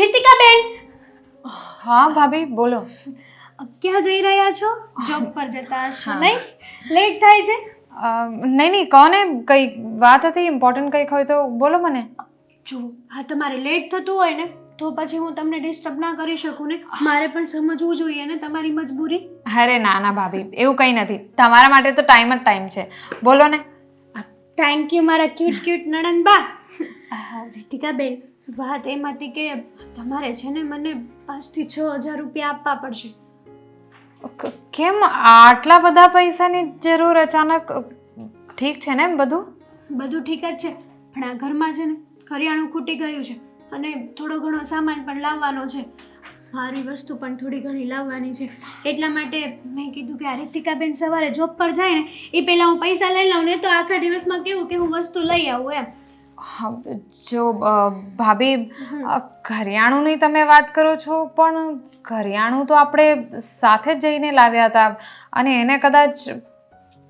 રીતિકાબેન, હા ભાભી બોલો. ક્યાં જઈ રહ્યા છો? જોબ પર જતા હશો હા. નહીં? લેટ થાય છે. નહીં કોને કઈ વાત હતી ઇમ્પોર્ટન્ટ કંઈક હોય તો બોલો મને. જો હા, તમારે લેટ થતું હોય ને તો પછી હું તમને ડિસ્ટર્બ ના કરી શકું ને. મારે પણ સમજવું જોઈએ ને તમારી મજબૂરી. અરે ના ના ભાભી એવું કંઈ નથી, તમારા માટે તો ટાઈમ જ ટાઈમ છે, બોલો ને. થેન્ક યુ મારા ક્યુટ નણંદબા. રીતિકાબેન, વાત એમ હતી કે તમારે છે ને મને 5 થી 6 હજાર રૂપિયા આપવા પડશે. કેમ આટલા બધા પૈસાની જરૂર અચાનક? ઠીક છે ને બધું? બધું ઠીક જ છે, પણ આ ઘરમાં છે ને કરિયાણું ખૂટી ગયું છે અને થોડો ઘણો સામાન પણ લાવવાનો છે. મારી વસ્તુ પણ થોડી ઘણી લાવવાની છે. એટલા માટે મેં કીધું કે આ રીતિકાબેન સવારે જોબ પર જાય ને એ પહેલાં હું પૈસા લઈ લઉં ને તો આખા દિવસમાં કેવું કે હું વસ્તુ લઈ આવું એમ. હા, જો ભાભી કરિયાણુંની તમે વાત કરો છો, પણ કરિયાણું તો આપણે સાથે જ જઈને લાવ્યા હતા અને એને કદાચ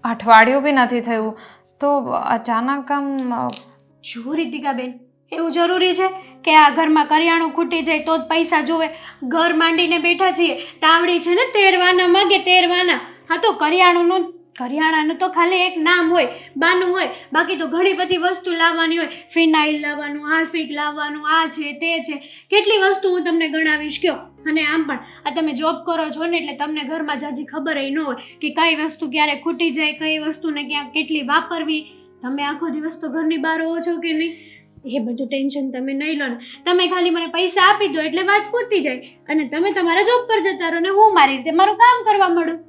અઠવાડિયું બી નથી થયું, તો અચાનક આમ જો રીતિકાબેન, એવું જરૂરી છે કે આ ઘરમાં કરિયાણું ખૂટી જાય તો જ પૈસા જોવે? ઘર માંડીને બેઠા છીએ, તાવડી છે ને તેરવાના માગે તેરવાના. હા, તો કરિયાણાનું તો ખાલી એક નામ હોય, બાનું હોય, બાકી તો ઘણી બધી વસ્તુ લાવવાની હોય. ફિનાઇલ લાવવાનું, હાર્પિક લાવવાનું, આ છે તે છે, કેટલી વસ્તુ હું તમને ગણાવીશ કયો. અને આમ પણ આ તમે જોબ કરો છો ને એટલે તમને ઘરમાં જાજી ખબર ન હોય કે કઈ વસ્તુ ક્યારે ખૂટી જાય, કઈ વસ્તુને ક્યાં કેટલી વાપરવી. તમે આખો દિવસ તો ઘરની બહાર હો છો કે નહીં, એ બધું ટેન્શન તમે નહીં લો ને. તમે ખાલી મને પૈસા આપી દો એટલે વાત પૂરતી જાય અને તમે તમારા જોબ પર જતા રહો ને હું મારી રીતે મારું કામ કરવા મળું.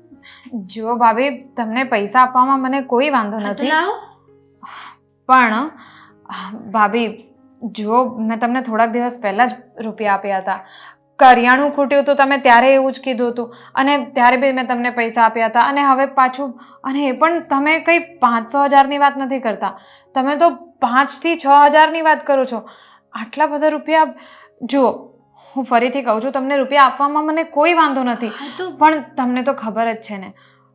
જો ભાભી, તમને પૈસા આપવામાં મને કોઈ વાંધો હા, તો નથી, લાવો. પણ ભાભી જો મેં તમને થોડાક દિવસ પહેલાં જ રૂપિયા આપ્યા હતા. કરિયાણું ખૂટ્યું તો તમે ત્યારે એવું જ કીધું હતું અને ત્યારે બી મેં તમને પૈસા આપ્યા હતા અને હવે પાછું, અને એ પણ તમે કંઈ 500,000ની વાત નથી કરતા, તમે તો 5 થી 6 હજારની વાત કરો છો. આટલા બધા રૂપિયા, જુઓ હું ફરીથી કહું છું, તમને રૂપિયા આપવામાં મને કોઈ વાંધો નથી, હા, તો પણ તમને તો ખબર જ છે ને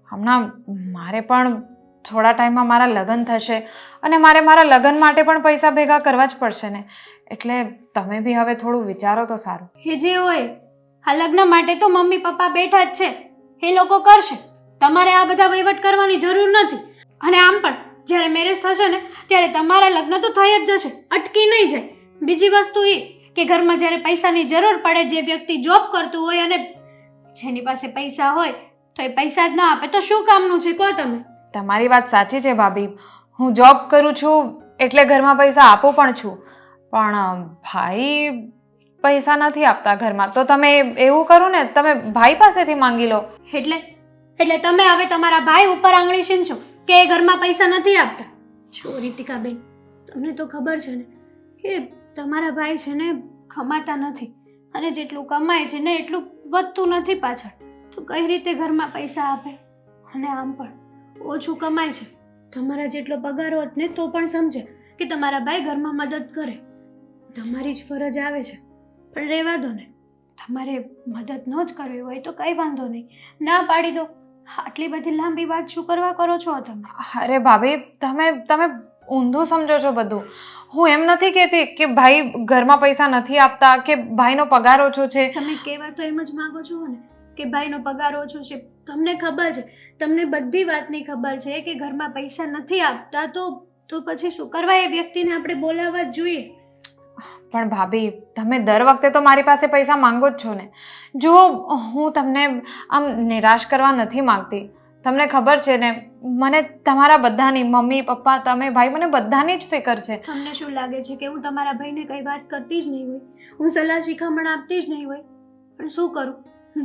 હમણાં મારે પણ થોડા ટાઈમમાં મારા લગ્ન થશે અને મારે મારા લગ્ન માટે પણ પૈસા ભેગા કરવા જ પડશે ને, એટલે તમે બી હવે થોડું વિચારો તો સારું. એ જે હોય, આ લગ્ન માટે તો મમ્મી પપ્પા બેઠા જ છે, એ લોકો કરશે. તમારે આ બધા વહીવટ કરવાની જરૂર નથી. અને આમ પણ જ્યારે મેરેજ થશે ને ત્યારે તમારા લગ્ન તો થઈ જ જશે, અટકી નહીં જાય. બીજી વસ્તુ એ કે ઘરમાં જ્યારે પૈસાની જરૂર પડે, જે વ્યક્તિ જોબ કરતું હોય અને જેની પાસે પૈસા હોય તો એ પૈસા જ ના આપે તો શું કામનું છે કહો તમે? તમારી વાત સાચી છે ભાભી, હું જોબ કરું છું એટલે ઘરમાં પૈસા આપું પણ છું, પણ ભાઈ પૈસા નથી આપતા ઘરમાં, તો તમે એવું કરો ને, તમે ભાઈ પાસેથી માંગી લો. એટલે તમે હવે તમારા ભાઈ ઉપર આંગળી સીંચો કે એ ઘરમાં પૈસા નથી આપતા? જો રીતિકાબેન, તમને તો ખબર છે ને કે તમારા ભાઈ છે ને કમાતા નથી અને જેટલું કમાય છે ને એટલું વધતું નથી પાછળ, તો કઈ રીતે ઘરમાં પૈસા આપે? અને આમ પણ ઓછું કમાય છે, તમારા જેટલો પગાર હોત ને તો પણ સમજે કે તમારા ભાઈ ઘરમાં મદદ કરે. તમારી જ ફરજ આવે છે, પણ રહેવા દો ને. તમારે મદદ ન જ કરવી હોય તો કંઈ વાંધો નહીં, ના પાડી દો. આટલી બધી લાંબી વાત શું કરવા કરો છો તમે? અરે ભાભી, તમે ઊંધું સમજો છો બધું. હું એમ નથી કહેતી કે ભાઈ ઘરમાં પૈસા નથી આપતા કે ભાઈનો પગાર ઓછો છે. તમે કહેવા તો એમ જ માંગો છો ને કે ભાઈનો પગાર ઓછો છે. તમને ખબર છે, તમને બધી વાતની ખબર છે કે ઘરમાં પૈસા નથી આપતા, તો પછી શું કરવા એ વ્યક્તિને આપણે બોલાવવા જ જોઈએ. પણ ભાભી, તમે દર વખતે તો મારી પાસે પૈસા માંગો જ છો ને. જુઓ, હું તમને આમ નિરાશ કરવા નથી માંગતી. તમને ખબર છે ને, મને તમારા બધાની, મમ્મી પપ્પા તમે ભાઈ, મને બધાની જ ફિકર છે. તમને શું લાગે છે કે હું તમારા ભાઈને કંઈ વાત કરતી જ નહીં હોય, હું સલાહ શિખામણ આપતી જ નહીં હોય? પણ શું કરું,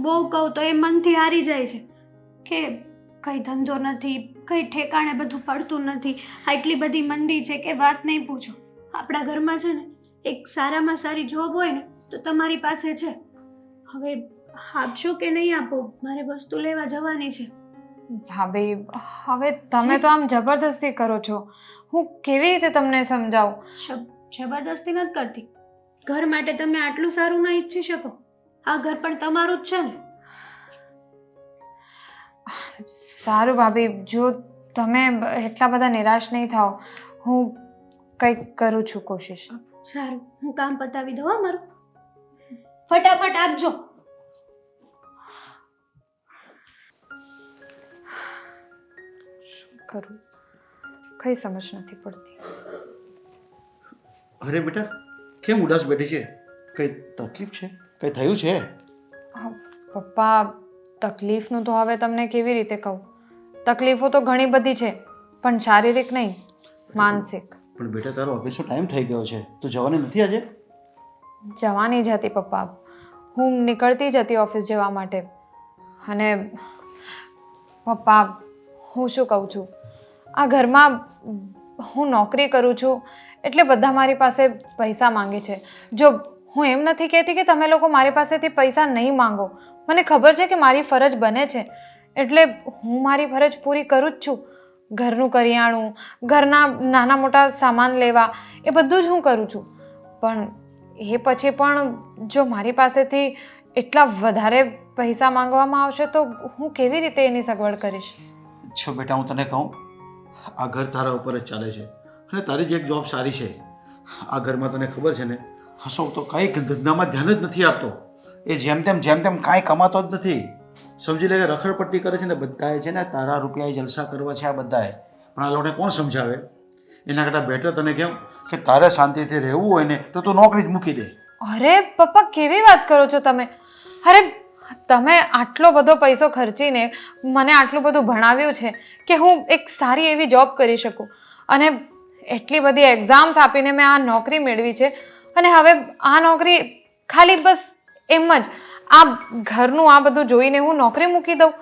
બહુ કહું તો એ મનથી હારી જાય છે કે કંઈ ધંધો નથી, કંઈ ઠેકાણે બધું પડતું નથી, આટલી બધી મંદી છે કે વાત નહીં પૂછો. આપણા ઘરમાં છે ને એક સારામાં સારી જોબ હોય ને તો તમારી પાસે છે. હવે આપશો કે નહીં આપો? મારે વસ્તુ લેવા જવાની છે. ભાભી, હવે તમે તો આમ જબરદસ્તી કરો છો. હું કેવી રીતે તમને સમજાવું? જબરદસ્તી નથી કરતી. ઘર માટે તમે આટલું સારું ના ઈચ્છી શકો? આ ઘર પણ તમારું જ છે ને. સારું ભાભી, જો તમે એટલા બધા નિરાશ નહીં થાઓ, હું કંઈક કરું છું કોશિશ. સારું, હું કામ પતાવી દઉં હો મારું. ફટાફટ આપજો. શું કરું કઈ સમજ નથી પડતી. અરે બેટા, કેમ ઉદાસ બેઠી છે? કઈ તકલીફ છે? કઈ થયું છે? પપ્પા, તકલીફનું તો હવે તમને કેવી રીતે કહું. તકલીફો તો ઘણી બધી છે, પણ શારીરિક નહીં, માનસિક. પણ બેટા, તારો ઓફિસનો ટાઈમ થઈ ગયો છે, તું જવાની નથી આજે? જવાની જ હતી પપ્પા, હું નીકળતી જ હતી ઓફિસ જવા માટે. અને પપ્પા, હું શું કહું છું, આ ઘરમાં હું નોકરી કરું છું એટલે બધા મારી પાસે પૈસા માંગે છે. જો હું એમ નથી કહેતી કે તમે લોકો મારી પાસેથી પૈસા નહીં માંગો, મને ખબર છે કે મારી ફરજ બને છે, એટલે હું મારી ફરજ પૂરી કરું જ છું. ઘરનું કરિયાણું, ઘરના નાના મોટા સામાન લેવા, એ બધું જ હું કરું છું. પણ એ પછી પણ જો મારી પાસેથી એટલા વધારે પૈસા માંગવામાં આવશે તો હું કેવી રીતે એની સગવડ કરીશ? છો બેટા, હું તને કહું, આ ઘર તારા ઉપર જ ચાલે છે અને તારી જે એક જોબ સારી છે. આ ઘરમાં તને ખબર છે ને, હસો તો કંઈ ધંધામાં ધ્યાન જ નથી આપતો. એ જેમ તેમ કાંઈ કમાતો જ નથી. સમજી લે કે રખડપટ્ટી કરે છે ને બધાએ છે ને તારા રૂપિયા જલસા કરવા છે આ બધાએ. પણ આ લોકોને કોણ સમજાવે? એના કરતાં બેટર તને કેમ કે તારે શાંતિથી રહેવું હોય ને તો તું નોકરી જ મૂકી દે. અરે પપ્પા, કેવી વાત કરો છો તમે? અરે તમે આટલો બધો પૈસો ખર્ચીને મને આટલું બધું ભણાવ્યું છે કે હું એક સારી એવી જોબ કરી શકું, અને એટલી બધી એક્ઝામ્સ આપીને મેં આ નોકરી મેળવી છે, અને હવે આ નોકરી ખાલી બસ એમ જ આ ઘરનું આ બધું જોઈને હું નોકરી મૂકી દઉં?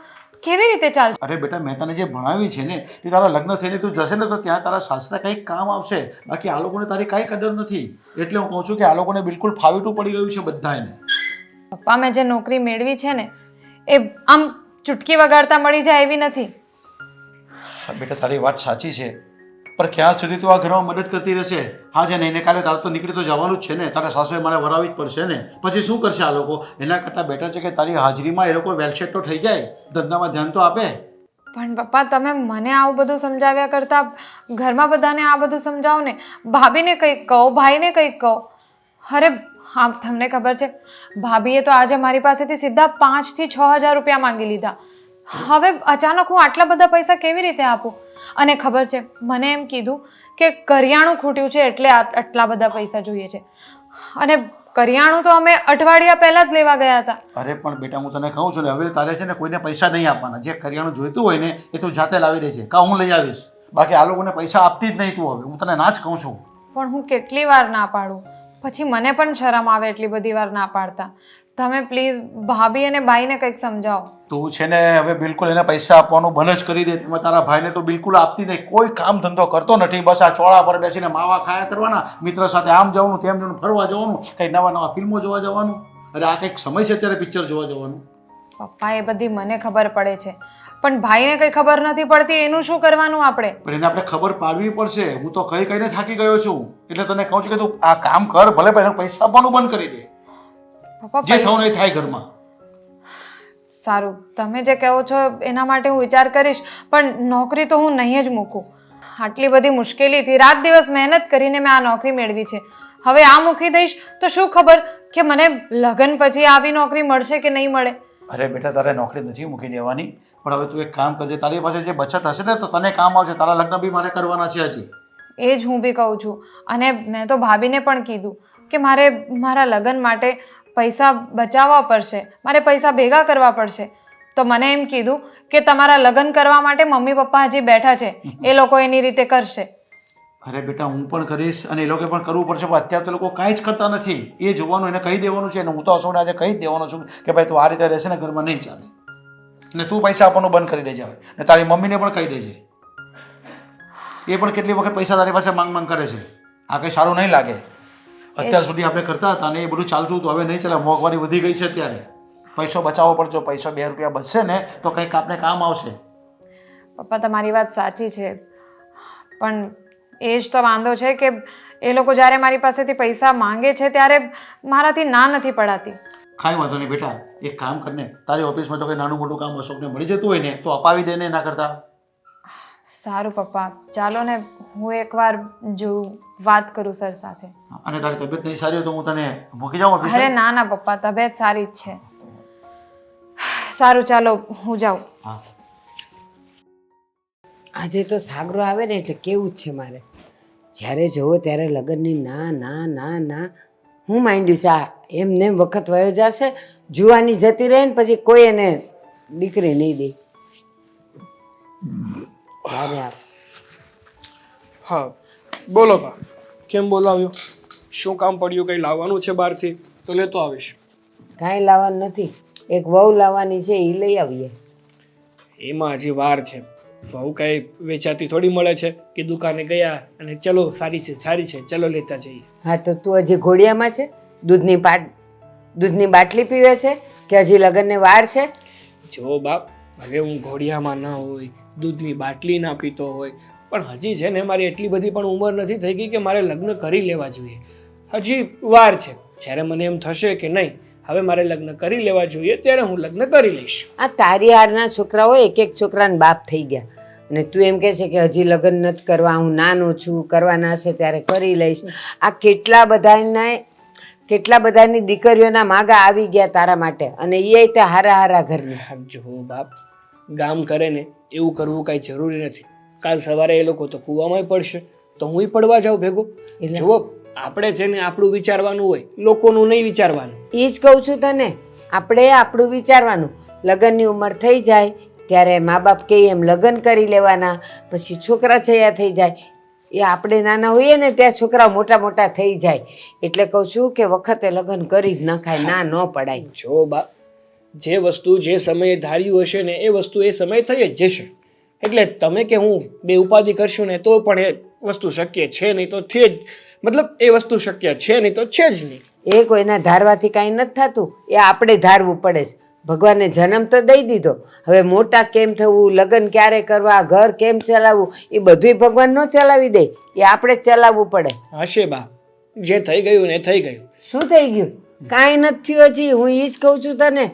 કેવી રીતે ચાલશે? અરે બેટા, મેં તને જે ભણાવી છે ને તે તારા લગ્ન થઈને તું જશે ને તો ત્યાં તારા સાસરા કંઈક કામ આવશે. બાકી આ લોકોને તારી કાંઈ કદર નથી. એટલે હું કહું છું કે આ લોકોને બિલકુલ ફાવીટું પડી ગયું છે બધાને. પપ્પા, મેં જે નોકરી મેળવી છે ને એ આમ ચૂટકી વગાડતા મળી જાય એવી નથી. બેટા, તારી વાત સાચી છે, પણ ક્યાં સુધી તું આ ઘરમાં મદદ કરતી રહેશે? હા છે ને, એને કાલે તારે તો નીકળી તો જવાનું જ છે ને, તારે સાસરે મારે વરાવવી જ પડશે ને. પછી શું કરશે આ લોકો? એના કરતાં બેટર છે કે તારી હાજરીમાં એ લોકો વેલસેટ તો થઈ જાય, ધંધામાં ધ્યાન તો આપે. પણ પપ્પા, તમે મને આવું બધું સમજાવ્યા કરતાં ઘરમાં બધાને આ બધું સમજાવો ને. ભાભીને કંઈક કહો, ભાઈને કંઈક કહો. અરે હા, તમને ખબર છે, ભાભીએ તો આજે મારી પાસેથી સીધા 5 થી 6 હજાર રૂપિયા માંગી લીધા. હવે અચાનક હું આટલા બધા પૈસા કેવી રીતે આપું? અને ખબર છે, મને એમ કીધું કે કરિયાણું ખૂટ્યું છે એટલે આટલા બધા પૈસા જોઈએ છે. અને કરિયાણું તો અમે અઠવાડિયા પહેલા જ લેવા ગયા હતા. અરે પણ બેટા, હું તને કહું છું ને, હવે તારે છે ને કોઈને પૈસા નહીં આપવાના. જે કરિયાણું જોઈતું હોય ને એ તું જાતે લાવી દેજે, કાં હું લઈ આવીશ. બાકી આ લોકોને પૈસા આપતી જ નહીં તું. હવે હું તને ના જ કહું છું. પણ હું કેટલી વાર ના પાડું? પછી મને પણ શરમ આવે એટલી બધી વાર ના પાડતા. તમે પ્લીઝ ભાભી અને ભાઈને કંઈક સમજાવો. તું છે ને હવે બિલકુલ એને પૈસા આપવાનું બંધ જ કરી દે. તેમાં તારા ભાઈને તો બિલકુલ આપતી નહીં. કોઈ કામ ધંધો કરતો નથી. બસ આ ચોળા પર બેસીને માવા ખાયા કરવાના, મિત્ર સાથે આમ જવાનું તેમ જવાનું, ફરવા જવાનું, કંઈ નવા ફિલ્મો જોવા જવાનું. અરે આ કંઈક સમય છે અત્યારે પિક્ચર જોવા જવાનું. પપ્પા, એ બધી મને ખબર પડે છે, પણ ભાઈને કંઈ ખબર નથી પડતી. એનું શું કરવાનું આપણે? પણ એને આપણે ખબર પાડવી પડશે. હું તો કહીને થાકી ગયો છું. એટલે તને કહું છું કે તું આ કામ કર, ભલે પહેલા પૈસા આપવાનું બંધ કરી દે. પપ્પા, જે થવું એ થાય ઘરમાં. સારું, તમે જે કહો છો એના માટે હું વિચાર કરીશ, પણ નોકરી તો હું નહીં જ મૂકું. આટલી બધી મુશ્કેલીથી રાત દિવસ મહેનત કરીને મેં આ નોકરી મેળવી છે. હવે આ મૂકી દઈશ તો શું ખબર કે મને લગ્ન પછી આવી નોકરી મળશે કે નહીં મળે. અરે બેટા, તારે નોકરી નથી મૂકી દેવાની, પણ હવે તું એક કામ કરજે. તારી પાસે જે બચત હશે ને તો તને કામ આવશે. તારા લગ્ન બી મારે કરવાના છે હજી. એ જ હું બી કહું છું. અને મેં તો ભાભીને પણ કીધું કે મારે મારા લગ્ન માટે પૈસા બચાવવા પડશે, મારે પૈસા ભેગા કરવા પડશે. તો મને એમ કીધું કે તમારા લગ્ન કરવા માટે મમ્મી પપ્પા હજી બેઠા છે, એ લોકો એની રીતે કરશે. અરે બેટા, હું પણ કરીશ અને એ લોકો પણ કરવું પડશે. પણ અત્યારે તો લોકો કાંઈ જ કરતા નથી. એ જોવાનું, એને કહી દેવાનું છે. અને હું તો અશોકને આજે કહી જ દેવાનો છું કે ભાઈ તું આ રીતે રહેશે ને ઘરમાં નહીં ચાલે. અને તું પૈસા આપવાનું બંધ કરી દેજે હવે. અને તારી મમ્મીને પણ કહી દેજે. એ પણ કેટલી વખત પૈસા તારી પાસે માંગ કરે છે. આ કંઈ સારું નહીં લાગે. અત્યાર સુધી આપણે કરતા હતા અને એ બધું ચાલતું હતું, હવે નહીં ચાલે. મોંઘવારી વધી ગઈ છે અત્યારે. પૈસો બચાવવો પડશે. પૈસો 2 રૂપિયા બચશે ને તો કંઈક આપણે કામ આવશે. પપ્પા, તમારી વાત સાચી છે, પણ એ જ તો વાંધો છે કે એ લોકો જ્યારે મારી પાસેથી પૈસા માંગે છે ત્યારે મારાથી ના નથી પડાતી. કાંઈ વાંધો નહીં બેટા, એક કામ કરને, તારી ઓફિસમાં જો કંઈ નાનું મોટું કામ અશોકને મળી જતું હોય ને તો અપાવી દે ને એના કરતાં. સારું પપ્પા, ચાલો ને હું એકવાર વાત કરું સર સાથે. અને તારી તબિયત નહીં સારી હોય તો હું તને મૂકી જાઉં ઓફિસે? અરે ના ના પપ્પા, તબિયત સારી જ છે. સારું ચાલો હું જાઉં. હા. આજે તો સાગરો આવે ને એટલે કેવું જ છે મારે. જ્યારે જોવો ત્યારે લગ્નની ના ના ના ના. હું માંડ્યું છે આ એમને એમ વખત વયો જશે, જુવાની જતી રહે ને પછી કોઈ એને દીકરી નહીં દે. ત્યારે આ હા બોલો બા, કેમ બોલાવ્યો? શું કામ પડ્યું? કંઈ લાવવાનું છે બહારથી તો લેતો આવીશ. કાંઈ લાવવાનું નથી, એક વહુ લાવવાની છે એ લઈ આવીએ. એમાં હજી વાર છે. વહુ કાંઈ વેચાતી થોડી મળે છે કે દુકાને ગયા અને ચલો સારી છે સારી છે ચલો લેતા જઈએ. હા તો તું હજી ઘોડિયામાં છે? દૂધની બાટલી પીવે છે કે હજી લગ્નને વાર છે? જો બાપ, ભલે હું ઘોડિયામાં ન હોય, દૂધની બાટલી ના પીતો હોય, પણ હજી છે ને મારી એટલી બધી પણ ઉંમર નથી થઈ ગઈ કે મારે લગ્ન કરી લેવા જોઈએ. હજી વાર છે. જ્યારે મને એમ થશે કે નહીં હવે મારે લગ્ન કરી લેવા જોઈએ ત્યારે હું લગ્ન કરી લઈશ. આ તારી હારના છોકરાઓ એક એક છોકરાને બાપ થઈ ગયા અને તું એમ કહે છે કે હજી લગ્ન નથી કરવા, હું નાનો છું, કરવાના હશે ત્યારે કરી લઈશ. આ કેટલા બધાની દીકરીઓના માગા આવી ગયા તારા માટે અને એ તે હારા હારા ઘરની. જો બાપ, ગામ કરે ને એવું કરવું કાંઈ જરૂરી નથી. કાલ સવારે એ લોકો તો કૂવામાં પડશે તો હુંય પડવા જાઉં ભેગો. એટલે? જુઓ, આપણે છે ને આપણું વિચારવાનું હોય, લોકોનું નહીં વિચારવાનું. એ જ કહું છું તને, આપણે આપણું વિચારવાનું. લગ્નની ઉંમર થઈ જાય ત્યારે મા બાપ કહે એમ લગ્ન કરી લેવાના, પછી છોકરા છયા થઈ જાય. એ આપણે નાના હોઈએ ને ત્યાં છોકરા મોટા મોટા થઈ જાય. એટલે કહું છું કે વખતે લગ્ન કરી જ નખાય, ના ન પડાય. જો બાપ, જે વસ્તુ જે સમયે ધાર્યું હશે ને એ વસ્તુ એ સમયે થઈ જ જશે. એટલે તમે કે હું બે ઉપાધિ કરશું ને તો પણ એ વસ્તુ શક્ય છે નહીં તો છે જ. મતલબ એ વસ્તુ શક્ય છે નહીં તો છે જ નહીં. એ કોઈના ધારવાથી કાંઈ નથી થતું, એ આપણે ધારવું પડે છે. ભગવાને જન્મ તો દઈ દીધો, હવે મોટા કેમ થવું, લગ્ન ક્યારે કરવા, ઘર કેમ ચલાવવું, એ બધુંય ભગવાન ન ચલાવી દે, એ આપણે જ ચલાવવું પડે. હશે બા, જે થઈ ગયું ને થઈ ગયું. શું થઈ ગયું? કાંઈ નથી થયું હજી. હું એ જ કહું છું તને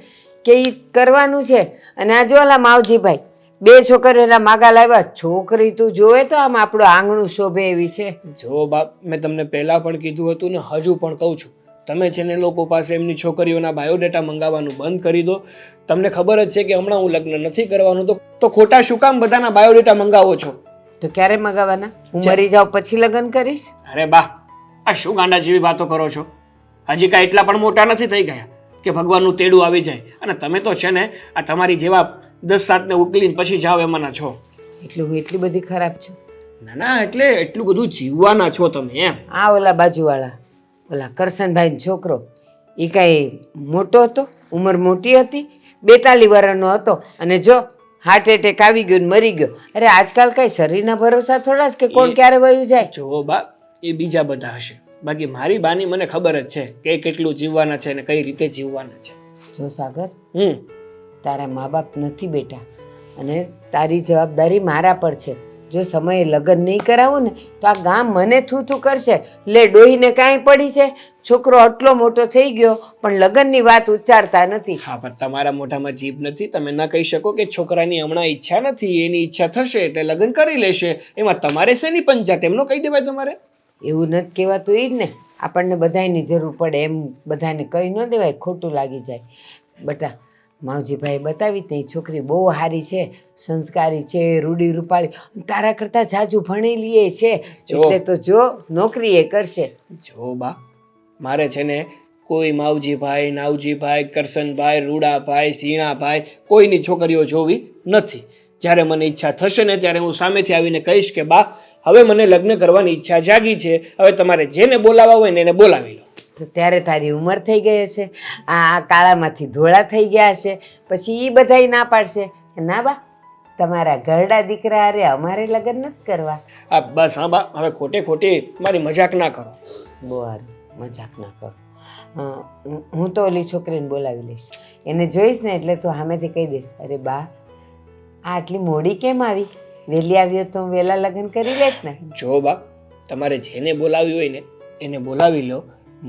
કે એ કરવાનું છે. અને આ જો ઓલા માવજીભાઈ બે છોકરીઓના માગા લાવ્યા. છોકરી તું જોવે તો આમ આપણું આંગણું શોભે એવી છે. જો બાપ, મેં તમને પહેલા પણ કીધું હતું ને હજુ પણ કહું છું, તમે છે ને લોકો પાસે એમની છોકરીઓના બાયોડેટા મંગાવવાનું બંધ કરી દો. તમને ખબર જ છે કે હમણાં હું લગ્ન નથી કરવાનું તો ખોટા શું કામ બધાના બાયોડેટા મંગાવો છો? તો ક્યારે મગાવવાના? હું મરી જાઉં પછી લગ્ન કરીશ? અરે બા, આ શું ગાંડા જેવી વાતો કરો છો? હજી કાંઈ એટલા પણ મોટા નથી થઈ ગયા કે ભગવાનનું તેડું આવી જાય. અને તમે તો છે ને આ તમારી જેવા 10-7 ને ઉકલીને પછી જાઓ એમાંના છો. એટલે હું એટલી બધી ખરાબ છું? ના ના, એટલે એટલું બધું જીવવાના છો તમે એમ. આ ઓલા બાજુવાળા ઓલા કરશનભાઈનો છોકરો એ કાંઈ મોટો હતો? ઉંમર મોટી હતી? 42 વર્ષનો હતો અને જો હાર્ટ એટેક આવી ગયો ને મરી ગયો. અરે આજકાલ કાંઈ શરીરના ભરોસા થોડા જ કે કોણ ક્યારે વયું જાય. જો બા, એ બીજા બધા હશે, બાકી મારી બાની મને ખબર જ છે કે એ કેટલું જીવવાના છે અને કઈ રીતે જીવવાના છે. જો સાગર, હમ તારા મા બાપ નથી બેટા અને તારી જવાબદારી મારા પર છે. જો સમયે લગ્ન નહીં કરાવું ને તો આ ગામ મને થૂથું કરશે. લે ડોહીને કાંઈ પડી છે, છોકરો આટલો મોટો થઈ ગયો પણ લગ્નની વાત ઉચ્ચારતા નથી. હા, પણ તમારા મોઢામાં જીભ નથી, તમે ના કહી શકો કે છોકરાની હમણાં ઈચ્છા નથી, એની ઈચ્છા થશે એટલે લગ્ન કરી લેશે. એમાં તમારે શેની પંચાયત? એમનો કહી દેવાય તમારે. એવું નથી કહેવાતું એ જ ને, આપણને બધાની જરૂર પડે એમ બધાને કહી ન દેવાય, ખોટું લાગી જાય. બટા માવજીભાઈ બતાવી તે છોકરી બહુ સારી છે, સંસ્કારી છે, રૂડી રૂપાળી, તારા કરતાં જાજુ ભણેલી એ છે. એટલે તો જો નોકરી એ કરશે. જો બા, મારે છે ને કોઈ માવજીભાઈ, નાવજીભાઈ, કરશનભાઈ, રૂડાભાઈ, સીણાભાઈ કોઈની છોકરીઓ જોવી નથી. જ્યારે મને ઈચ્છા થશે ને ત્યારે હું સામેથી આવીને કહીશ કે બા હવે મને લગ્ન કરવાની ઈચ્છા જાગી છે, હવે તમારે જેને બોલાવવા હોય ને એને બોલાવી લો. તો ત્યારે તારી ઉંમર થઈ ગઈ હશે, આ કાળામાંથી ધોળા થઈ ગયા હશે, પછી એ બધાય ના પાડશે ના બા તમારા ઘરડા દીકરા અરે અમારે લગ્ન નથી કરવા. હા બસ, હા બા, હવે ખોટે ખોટી મારી મજાક ના કરો. બહુ સારું, મજાક ના કરો. હું તો ઓલી છોકરીને બોલાવી લઈશ, એને જોઈશ ને એટલે તું સામેથી કહી દઈશ, અરે બા આ આટલી મોડી કેમ આવી? વહેલી આવ્યો તો હું વહેલા લગ્ન કરી લેત ને. જો બા, તમારે જેને બોલાવી હોય ને એને બોલાવી લો.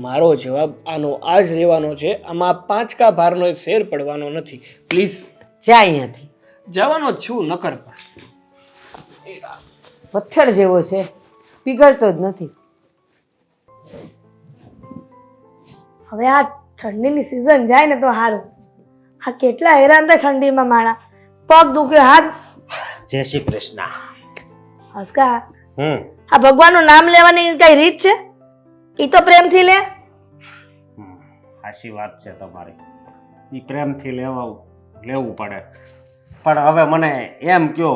મારો જવાબ આનો આ જ રહેવાનો છે. આમાં 5 કા ભારનો ફેર પડવાનો નથી. પ્લીઝ જા અહીંયાથી. જવાનો જ છું, નકર પણ પથ્થર જેવો છે, પીગળતો જ નથી. હવે આ ઠંડીની સિઝન જાય ને તો સારું. આ કેટલા હેરાન થાય ઠંડીમાં માણા, પગ દુખે, હાથ. જય શ્રી કૃષ્ણ. હસકા, હમ આ ભગવાનનું નામ લેવાની કઈ રીત છે? ઈ તો પ્રેમથી લે. સાચી વાત છે તમારી, એ પ્રેમથી લેવું પડે. પણ હવે મને એમ કહો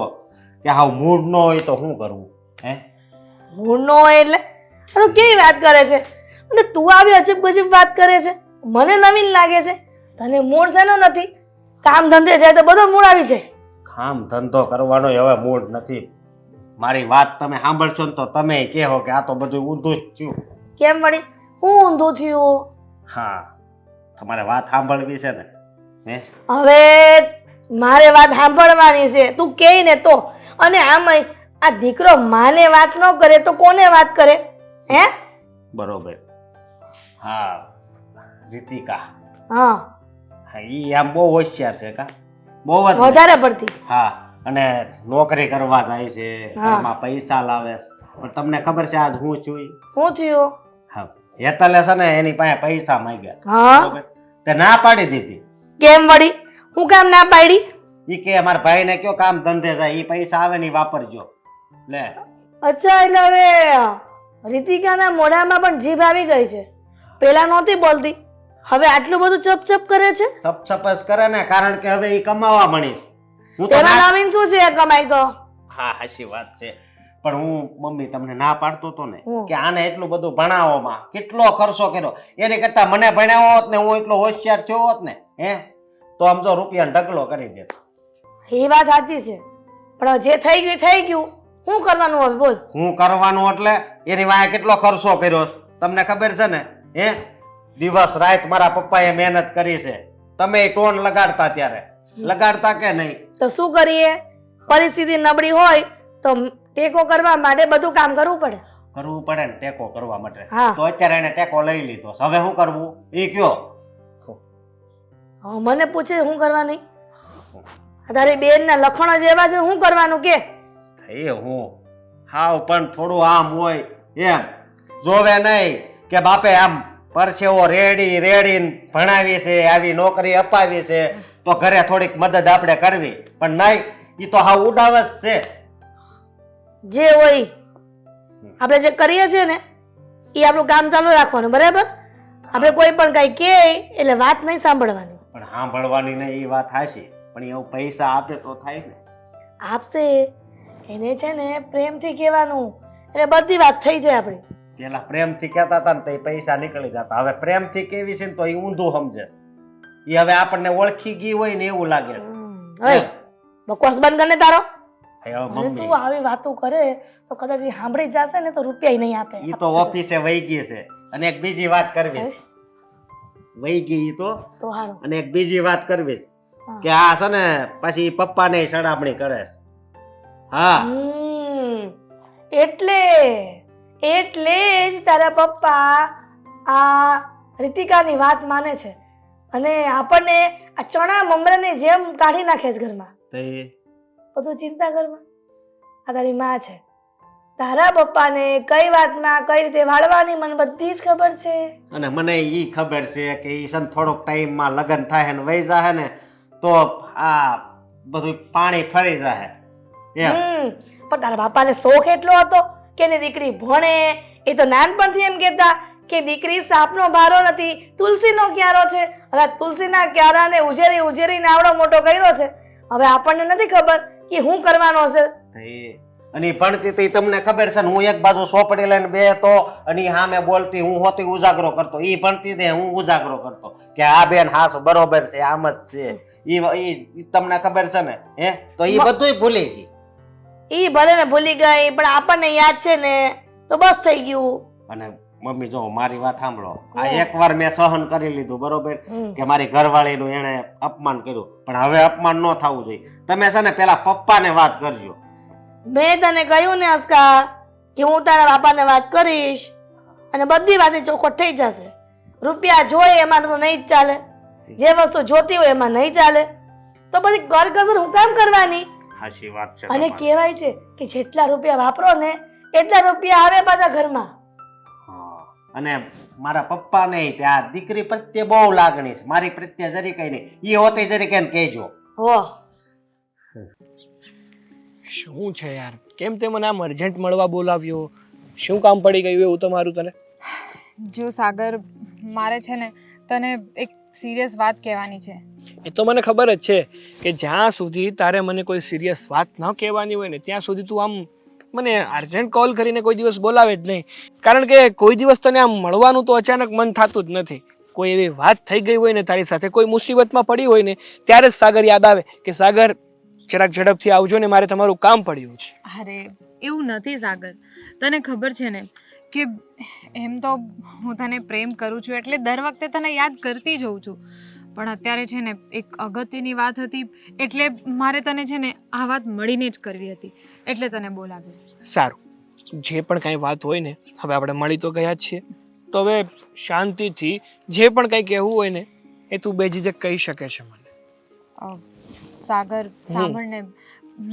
કે હાવ મૂડ ન હોય તો શું કરવું? હે, મૂડ નો હોય એટલે તું કેવી વાત કરે છે? અને તું આવી અજબ ગજબ વાત કરે છે, મને નવીન લાગે છે. તને મૂડ શેનો નથી? કામ ધંધે જાય તો બધો મૂડ આવી જાય. કામ ધંધો કરવાનો હવે મૂડ નથી. મારી વાત તમે સાંભળશો ને તો તમે કહો કે આ તો બધું ઊંધું જ થયું. કેમ વળી? હું ઊંધું થયું? હા, તમારે વાત સાંભળવી છે ને. હે, હવે મારે વાત સાંભળવાની છે, તું કહે ને તો. અને આમાંય આ દીકરો માને વાત ન કરે તો કોને વાત કરે? હે? બરોબર. હા, રીતિકા. હા, હા, ઈ આમ બહુ હોશિયાર છે કા, બહુ જ. વધારે પડતી. હા, અને નોકરી કરવા જાય છે, હા. ઘરમાં પૈસા લાવે છે. પણ તમને ખબર છે આજ હું છું ઈ? હું થયું? હા, હેતલે છે ને એની પાસે પૈસા માંગ્યા. હા, બરોબર? તે ના પાડી દીધી. કેમ વળી? હું કામ ના પાડી? ઈ કે મારા ભાઈને કયો કામ ધંધે જાય, ઈ પૈસા આવે ને ઈ વાપરજો. લે, અચ્છા, એટલે હવે રીતિકાના મોઢામાં પણ જીભ આવી ગઈ છે. પેલા નહોતી બોલતી, હવે આટલું બધું ચપ કરે છે. સપસપસ કરે ને, કારણ કે હવે ઈ કમાવા મણીશ. હું તો એમાં ના- નવીન શું છે કમાઈ તો? હા, હાચી વાત છે. પણ હું મમ્મી તમને ના પાડતો હતો ને હું? કે આને એટલું બધું ભણાવવામાં કેટલો ખર્ચો કર્યો, એની કરતા મને ભણાવ્યો હોત ને, હું એટલો હોશિયાર થયો હોત ને, તો આમ જો રૂપિયાનો ઢગલો કરી દેત. એ વાત સાચી છે, પણ જે થઈ ગયું થઈ ગયું. શું કરવાનું હવે બોલ? હું કરવાનું એટલે એની વાંહે કેટલો ખર્ચો કર્યો તમને ખબર છે ને. દિવસ રાત મારા પપ્પાએ મહેનત કરી છે. તમે ટોન લગાડતા ત્યારે લગાડતા કે નહીં? તો શું કરીએ? પરિસ્થિતિ નબળી હોય તો ટેકો કરવા માટે બધું કામ કરવું પડે. કરવું પડે ને ટેકો કરવા માટે. હા. તો અત્યારે એને ટેકો લઈ લીધો, હવે શું કરવું એ કયો? હવે મને પૂછે શું કરવાનું? તારી બેન ના લખણો જેવા છે, શું કરવાનું કે? એ હું હાવ પણ થોડું આમ હોય એમ જોવે નહીં કે બાપે આમ પરસેવો રેડી ભણાવી છે, આવી નોકરી અપાવી છે, તો ઘરે થોડીક મદદ આપણે કરવી. પણ નહીં, એ તો હાવ ઉડાવસ છે. જે હોય આપણે જે કરીએ છીએ ને એ આપણું કામ ચાલુ રાખવાનું, બરાબર? આપણે કોઈ પણ કઈ કે એટલે વાત નહીં સાંભળવાની. પણ સાંભળવાની નહીં એ વાત હાશી, પણ એવું પૈસા આપે તો થાય ને. આપશે એને છે ને પ્રેમથી કહેવાનું, એટલે બધી વાત થઈ જાય આપણી. પેલા પ્રેમથી કહેતા હતા ને તો એ પૈસા નીકળી જતા. હવે પ્રેમથી કેવી છે ને તો એ ઊંધું સમજે. એ હવે આપણને ઓળખી ગઈ હોય ને એવું લાગે. ઓય, બકવાસ બંધ કરને તારો. હવે અને મમ્મી તું આવી વાતો કરે તો કદાચ એ સાંભળી જશે ને તો રૂપિયા નહીં આપે. ઈ તો ઓફિસે વહી ગઈ છે. અને એક બીજી વાત કરવી, વહી ગઈ ઈ તો. તો હારું. અને એક બીજી વાત કરવી હા. કે આ છે ને પછી પપ્પાને સડામણી કરે છે. હા, એટલે જ તારા પપ્પા આ રીતિકાની વાત માને છે અને આપણને આ ચણા મમરાની જેમ કાઢી નાખે છે ઘરમાં. તો એ બધું ચિંતા કરમાં. આ તારી માં છે. તારા પપ્પાને કઈ વાતમાં કઈ રીતે વાળવાની મને બધી જ ખબર છે. અને મને ઈ ખબર છે કે ઈ છે ને થોડોક ટાઈમમાં લગ્ન થાય ને વહી જાય ને તો આ બધું પાણી ફરી જાય એમ. પણ તારા બાપાને શોખ એટલો હતો કે એની દીકરી ભણે. એ તો નાનપણથી એમ કહેતા કે દીકરી સાપનો ભારો નથી, તુલસીનો ક્યારો છે. હવે તુલસીના ક્યારાને ઉજેરીને આવડો મોટો કર્યો છે. હવે આપણને નથી ખબર કે શું કરવાનો હશે. અને ઈ ભણતી તો ઈ તમને ખબર છે ને, હું એક બાજુ સોપડી લઈને બેહતો અને ઈ સામે બોલતી, હું હોતી ઉજાગરો કરતો. ઈ ભણતી ને હું ઉજાગરો કરતો કે આ બેન હાસ બરોબર છે, આમ જ છે. ઈ તમને ખબર છે ને. તો ઈ બધુંય ભૂલી ગઈ. ઈ ભલે ને ભૂલી ગઈ, પણ આપણને યાદ છે ને તો બસ થઈ ગયું. અને મમ્મી જો મારી વાત સાંભળો, આ એકવાર મેં સહન કરી લીધું બરોબર કે મારી ઘરવાળીનું એને અપમાન કર્યું, પણ હવે અપમાન ન થવું જોઈએ. તમે છે ને પેલા પપ્પાને વાત કરજો. મેં તને કહ્યું ને અસ્કા કે હું તારા બાપાને વાત કરીશ અને બધી વાતે ચોખવટ થઈ જશે. રૂપિયા જોઈએ એમાં તો નહીં જ ચાલે, જે વસ્તુ જોતી હોય એમાં નહીં ચાલે, તો પછી કરકસર હું કામ કરવાની? હાચી વાત છે. અને કહેવાય છે કે જેટલા રૂપિયા વાપરો ને એટલા રૂપિયા આવે પાછા ઘરમાં. અને મારા પપ્પાને ત્યાં દીકરી પ્રત્યે બહુ લાગણી છે, મારી પ્રત્યે જરી કઈ નહીં. એ હોતી જરી કઈ કહેજો. વાહ, શું છે યાર, કેમ તે મને આમ અર્જન્ટ મળવા બોલાવ્યો? શું કામ પડી ગયું એવું તમારું તને? જો સાગર, મારે છે ને તને એક સિરિયસ વાત કહેવાની છે. એ તો મને ખબર જ છે કે જ્યાં સુધી તારે મને કોઈ સિરિયસ વાત ન કહેવાની હોય ને ત્યાં સુધી તું આમ મને અર્જન્ટ કોલ કરીને કોઈ દિવસ બોલાવે જ નહીં. કારણ કે કોઈ દિવસ તને આમ મળવાનું તો અચાનક મન થતું જ નથી. કોઈ એવી વાત થઈ ગઈ હોય ને તારી સાથે, કોઈ મુસીબતમાં પડી હોય ને ત્યારે જ સાગર યાદ આવે કે સાગર જરાક ઝડપથી આવજો ને, મારે તમારું કામ પડ્યું છે. અરે એવું નથી સાગર, તને ખબર છે ને કે એમ તો હું તને પ્રેમ કરું છું એટલે દર વખતે તને યાદ કરતી જ હોઉં છું. પણ અત્યારે છે ને એક અગત્યની વાત હતી એટલે મારે તને છે ને આ વાત મળીને જ કરવી હતી એટલે તને બોલાવ્યો. સારું, જે પણ કાંઈ વાત હોય ને, હવે આપણે મળી તો ગયા જ છીએ, તો હવે શાંતિથી જે પણ કંઈ કહેવું હોય ને એ તું બેઝિઝક કહી શકે છે મને. સાગર સાંભળ ને,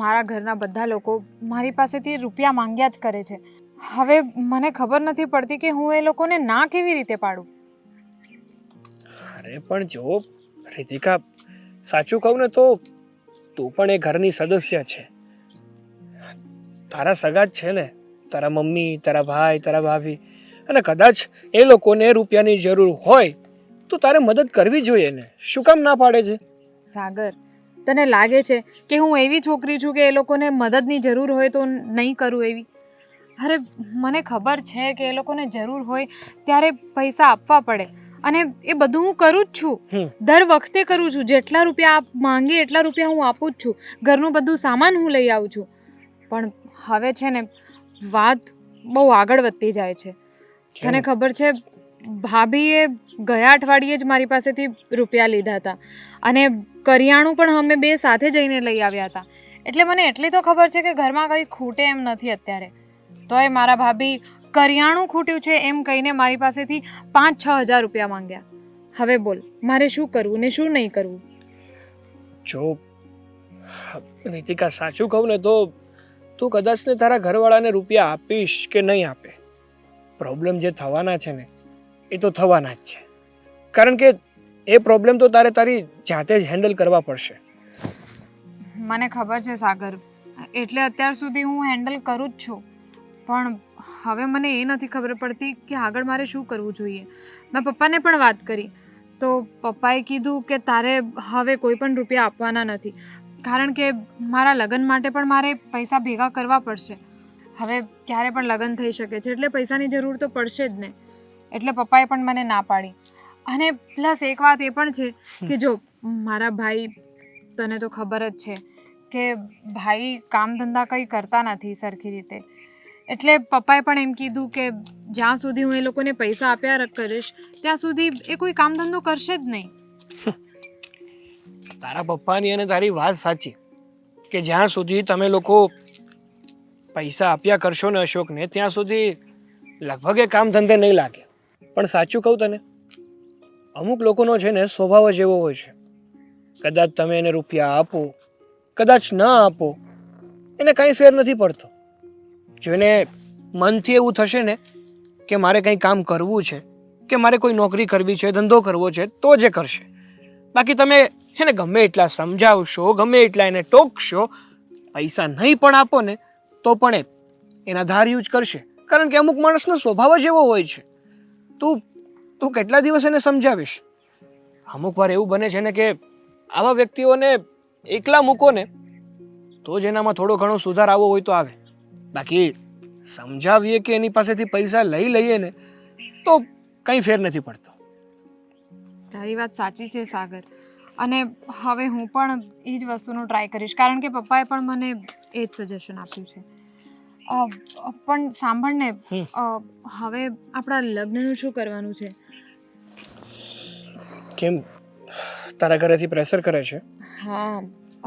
મારા ઘરના બધા લોકો મારી પાસેથી રૂપિયા માંગ્યા જ કરે છે. હવે મને ખબર નથી પડતી કે હું એ લોકોને ના કેવી રીતે પાડું. અરે પણ જો રીતિકા, સાચું કહું ને તો તું પણ એ ઘરની સદસ્ય છે. તારા સગા જ છે ને, તારા મમ્મી, તારા ભાઈ, તારા ભાભી, અને કદાચ એ લોકોને રૂપિયાની જરૂર હોય તો તારે મદદ કરવી જોઈએ ને. શું કામ ના પાડે છે? સાગર, તને લાગે છે કે હું એવી છોકરી છું કે એ લોકોને મદદની જરૂર હોય તો નહીં કરું એવી? અરે મને ખબર છે કે એ લોકોને જરૂર હોય ત્યારે પૈસા આપવા પડે અને એ બધું હું કરું જ છું. દર વખતે કરું છું. જેટલા રૂપિયા આપ માંગે એટલા રૂપિયા હું આપું જ છું. ઘરનું બધું સામાન હું લઈ આવું છું. પણ હવે છે ને વાત બહુ આગળ વધતી જાય છે. તને ખબર છે, ભાભીએ ગયા અઠવાડિયે જ મારી પાસેથી રૂપિયા લીધા હતા અને કરિયાણું પણ અમે બે સાથે જઈને લઈ આવ્યા હતા. એટલે મને એટલી તો ખબર છે કે ઘરમાં કંઈ ખૂટે એમ નથી અત્યારે. તોય મારા ભાભી કરિયાણું ખૂટ્યું છે એમ કહીને મારી પાસેથી 5-6 હજાર રૂપિયા માંગ્યા. હવે બોલ, મારે શું કરવું ને શું નહીં કરવું? જો રીતિકા, સાચું કહું ને તો તું કદાચ ને તારા ઘરવાળાને રૂપિયા આપીશ કે નહીં આપે, પ્રોબ્લેમ જે થવાના છે ને એ તો થવાના જ છે. કારણ કે એ પ્રોબ્લેમ તો તારે તારી જાતે જ હેન્ડલ કરવા પડશે. મને ખબર છે સાગર, એટલે અત્યાર સુધી હું હેન્ડલ કરું જ છું. પણ હવે મને એ નથી ખબર પડતી કે આગળ મારે શું કરવું જોઈએ. મેં પપ્પાને પણ વાત કરી તો પપ્પાએ કીધું કે તારે હવે કોઈ પણ રૂપિયા આપવાના નથી, કારણ કે મારા લગ્ન માટે પણ મારે પૈસા ભેગા કરવા પડશે. હવે ક્યારે પણ લગ્ન થઈ શકે છે એટલે પૈસાની જરૂર તો પડશે જ ને. એટલે પપ્પાએ પણ મને ના પાડી. અને પ્લસ એક વાત એ પણ છે કે જો મારા ભાઈ, તને તો ખબર જ છે કે ભાઈ કામ ધંધા કંઈ કરતા નથી સરખી રીતે. એટલે પપ્પાએ પણ એમ કીધું કે જ્યાં સુધી હું એ લોકોને પૈસા આપ્યા કરીશ ત્યાં સુધી એ કોઈ કામ ધંધો કરશે જ નહીં. તારા પપ્પાની અને તારી વાત સાચી કે જ્યાં સુધી તમે લોકો પૈસા આપ્યા કરશો ને અશોકને ત્યાં સુધી લગભગ એ કામ ધંધે નહીં લાગે. પણ સાચું કહું તને, અમુક લોકોનો છે ને સ્વભાવ જ એવો હોય છે. કદાચ તમે એને રૂપિયા આપો, કદાચ ના આપો, એને કંઈ ફેર નથી પડતો. જો એને મનથી એવું થશે ને કે મારે કંઈ કામ કરવું છે કે મારે કોઈ નોકરી કરવી છે, ધંધો કરવો છે, તો જ એ કરશે. બાકી તમે એને ગમે એટલા સમજાવશો, ગમે એટલા એને ટોકશો, પૈસા નહીં પણ આપો ને તો પણ એ એના ધાર યુઝ કરશે. કારણ કે અમુક માણસનો સ્વભાવ જ એવો હોય છે. તું કેટલા દિવસ એને સમજાવીશ? અમુક વાર એવું બને છે ને કે આવા વ્યક્તિઓને એકલા મૂકો ને તો જ એનામાં થોડો ઘણો સુધાર આવવો હોય તો આવે. બાકી સમજાવીએ કે એની પાસેથી પૈસા લઈ લઈએ ને તો કંઈ ફેર નથી પડતો. તારી વાત સાચી છે સાગર, અને હવે હું પણ એ જ વસ્તુનું ટ્રાય કરીશ, કારણ કે પપ્પાએ પણ મને એ જ સજેશન આપ્યું છે. પણ સાંભળ ને, હવે આપણા લગ્નનું શું કરવાનું છે? કેમ, તારા ઘરેથી પ્રેશર કરે છે? હા,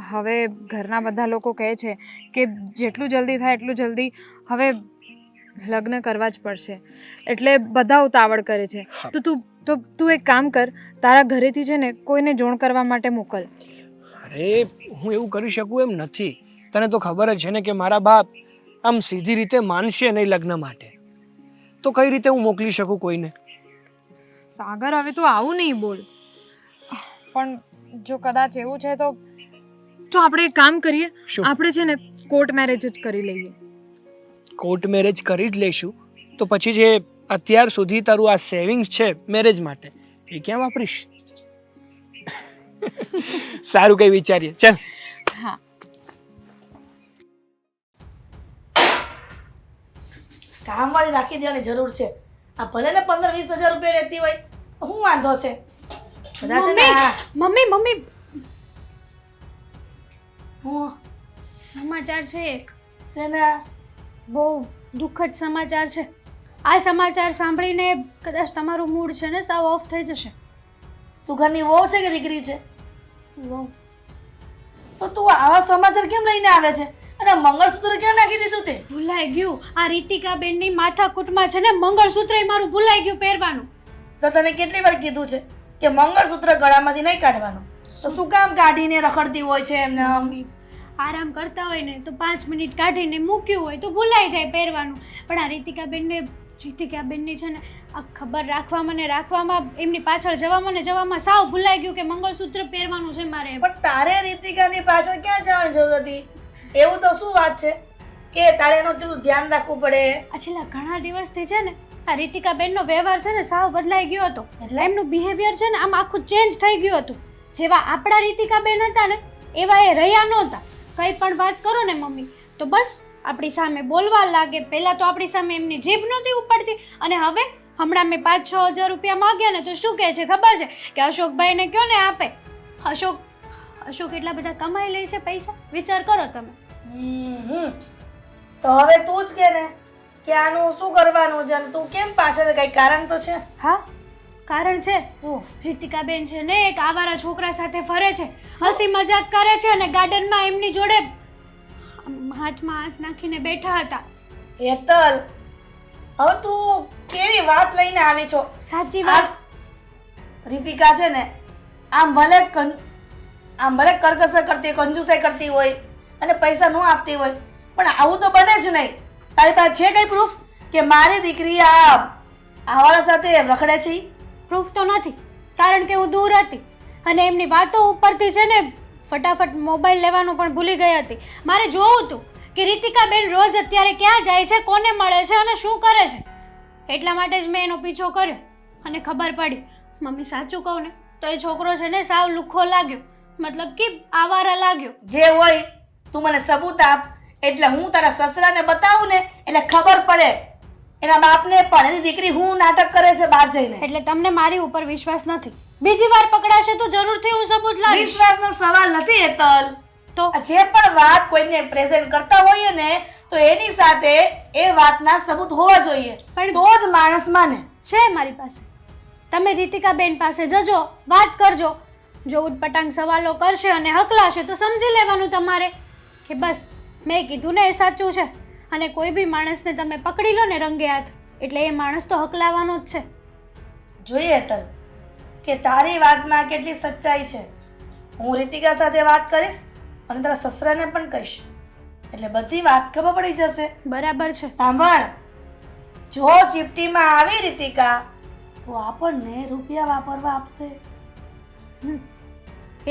હવે ઘરના બધા લોકો કહે છે કે જેટલું જલ્દી થાય એટલું જલ્દી હવે લગ્ન કરવા જ પડશે. એટલે બધા ઉતાવળ કરે છે. તો તું એક કામ કર, તારા ઘરેથી છે ને કોઈને જોણ કરવા માટે મોકલ. અરે હું એવું કરી શકું એમ નથી. તને તો ખબર જ છે ને કે મારા બાપ આમ સીધી રીતે માનશે નહીં લગ્ન માટે. તો કઈ રીતે હું મોકલી શકું કોઈને? સાગર, હવે તું આવું નહીં બોલ. પણ જો કદાચ એવું છે તો આપણે એક કામ કરીએ. શું? આપણે છે ને કોર્ટ મેરેજ જ કરી લઈએ. કોર્ટ મેરેજ કરી જ લઈશું તો પછી જે અત્યાર સુધી તારું આ સેવિંગ્સ છે મેરેજ માટે એ ક્યાં વાપરીશ? સારું, કઈ વિચારીએ. ચાલ. હા. કામવાળી રાખી દેવાની જરૂર છે. આ ભલે ને 15-20 હજાર રૂપિયા લેતી હોય, શું વાંધો છે? બધા છે ને મમ્મી મમ્મી હું સમાચાર છે એક શેના? બહુ દુઃખદ સમાચાર છે. આ સમાચાર સાંભળીને કદાચ તમારું મૂડ છે ને સાવ ઓફ થઈ જશે. તું ઘરની વહુ છે કે દીકરી છે? વહુ. તો તું આવા સમાચાર કેમ લઈને આવે છે? અને મંગળસૂત્ર ક્યાં નાખી દીધું તે? ભૂલાઈ ગયું. આ રીતિકા બેનની માથાકૂટમાં છે ને મંગળસૂત્ર મારું ભૂલાઈ ગયું પહેરવાનું. તો તને કેટલી વાર કીધું છે કે મંગળસૂત્ર ગળામાંથી નહીં કાઢવાનું? તો શું કામ કાઢીને રખડતી હોય છે એમને? આરામ કરતા હોય ને તો 5 મિનિટ કાઢીને મૂક્યું હોય તો ભૂલાઈ જાય પહેરવાનું. પણ આ રીતિકા બેનની છે ને આ ખબર રાખવામાં એમની પાછળ જવામાં સાવ ભૂલાઈ ગયું કે મંગળસૂત્ર પહેરવાનું છે મારે. પણ તારે રીતિકાની પાછળ ક્યાં જવાની જરૂર હતી? એવું તો શું વાત છે કે તારે એનું એટલું ધ્યાન રાખવું પડે? આ છેલ્લા ઘણા દિવસથી છે ને આ રીતિકા બેનનો વ્યવહાર છે ને સાવ બદલાઈ ગયો હતો. એટલે એમનું બિહેવિયર છે ને આમ આખું ચેન્જ થઈ ગયું હતું. જેવા આપણા રીતિકા બેન હતા ને એવા એ રહ્યા નહોતા. કંઈ પણ વાત કરો ને મમ્મી તો બસ આપણી સામે બોલવા લાગે. પહેલાં તો આપણી સામે એમની જીભ નહોતી ઉપડતી અને હવે હમણાં મેં 5-6 હજાર રૂપિયા માગ્યા ને તો શું કહે છે ખબર છે કે અશોકભાઈને કયો ને આપે. અશોક એટલા બધા કમાઈ લે છે પૈસા, વિચાર કરો તમે. તો હવે તું જ કે ને કે આનું શું કરવાનું છે? તું કેમ પાછળ કઈ કારણ તો છે? હા, કારણ છે. શું? રીતિકા બેન છે ને એક આવારા છોકરા સાથે ફરે છે, હસી મજાક કરે છે અને ગાર્ડનમાં એમની જોડે હાથમાં હાથ નાખીને બેઠા હતા. હેતલ, હવે તું કેવી વાત લઈને આવી છો? સાચી વાત. રીતિકા છે ને આમ ભલે કરકસર કરતી હોય, કંજુસાઈ કરતી હોય અને પૈસા ન આપતી હોય, પણ આવું તો બને જ નહીં. તારી પાસે છે કઈ પ્રૂફ કે મારી દીકરી આવાળા સાથે રખડે છે? પ્રૂફ તો નથી, કારણ કે હું દૂર હતી અને એમની વાતો ઉપરથી છે ને ફટાફટ મોબાઈલ લેવાનું પણ ભૂલી ગઈ હતી. મારે જોવું હતું કે રીતિકા બેન રોજ અત્યારે ક્યાં જાય છે, કોને મળે છે અને શું કરે છે. એટલા માટે જ મેં એનો પીછો કર્યો અને ખબર પડી. મમ્મી સાચું કહું ને તો એ છોકરો છે ને સાવ લુખ્ખો લાગ્યો, મતલબ કે આવારા લાગ્યો. જે હોય તું મને સબૂત આપ, એટલે હું તારા સસરાને બતાવું ને એટલે ખબર પડે એના બાપને પણ એની દીકરી હું નાટક કરે છે બહાર જઈને. એટલે તમને મારી ઉપર વિશ્વાસ નથી? બીજી વાર પકડાશે તો જરૂરથી હું સબૂત લાવીશ. વિશ્વાસનો સવાલ નથી હેતલ. તો જે પણ વાત કોઈને પ્રેઝન્ટ કરતા હોઈએ ને તો એની સાથે એ વાતના સબૂત હોવા જોઈએ, પણ તો જ માણસ માને. છે મારી પાસે. તમે રીતિકા બેન પાસે જજો, વાત કરજો. જો ઉટપટાંગ સવાલો કરશે અને હકલાશે તો સમજી લેવાનું તમારે કે બસ મેં કીધું ને એ સાચું છે. અને કોઈ બી માણસને તમે પકડી લો ને રંગે હાથ એટલે એ માણસ તો હકલાવાનો જ છે. જોઈએ હેતલ કે તારી વાતમાં કેટલી સચ્ચાઈ છે. હું રીતિકા સાથે વાત કરીશ અને તારા સસરાને પણ કહીશ એટલે બધી વાત ખબર પડી જશે. બરાબર છે. સાંભળ, જો ચીપટીમાં આવી રીતિકા તો આપણને રૂપિયા વાપરવા આપશે.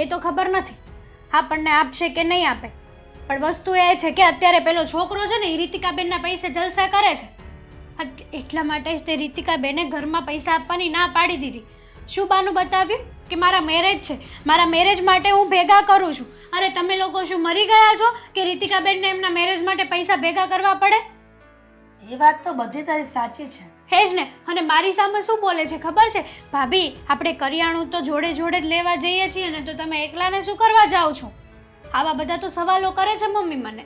એ તો ખબર નથી આપણને આપશે કે નહીં આપે, પણ વસ્તુ એ છે કે અત્યારે પેલો છોકરો છે ને એ રીતિકાબેનના પૈસે જલસા કરે છે. એટલા માટે જ તે રીતિકાબેને ઘરમાં પૈસા આપવાની ના પાડી દીધી. શું બાનું બતાવ્યું કે મારા મેરેજ છે, મારા મેરેજ માટે હું ભેગા કરું છું. અરે તમે લોકો શું મરી ગયા છો કે રીતિકાબેનને એમના મેરેજ માટે પૈસા ભેગા કરવા પડે? એ વાત તો બધી તારી સાચી છે. હે જ ને. અને મારી સામે શું બોલે છે ખબર છે? ભાભી આપણે કરિયાણું તો જોડે જોડે જ લેવા જઈએ છીએ ને તો તમે એકલાને શું કરવા જાઓ છો? આવા બધા તો સવાલો કરે છે મમ્મી મને.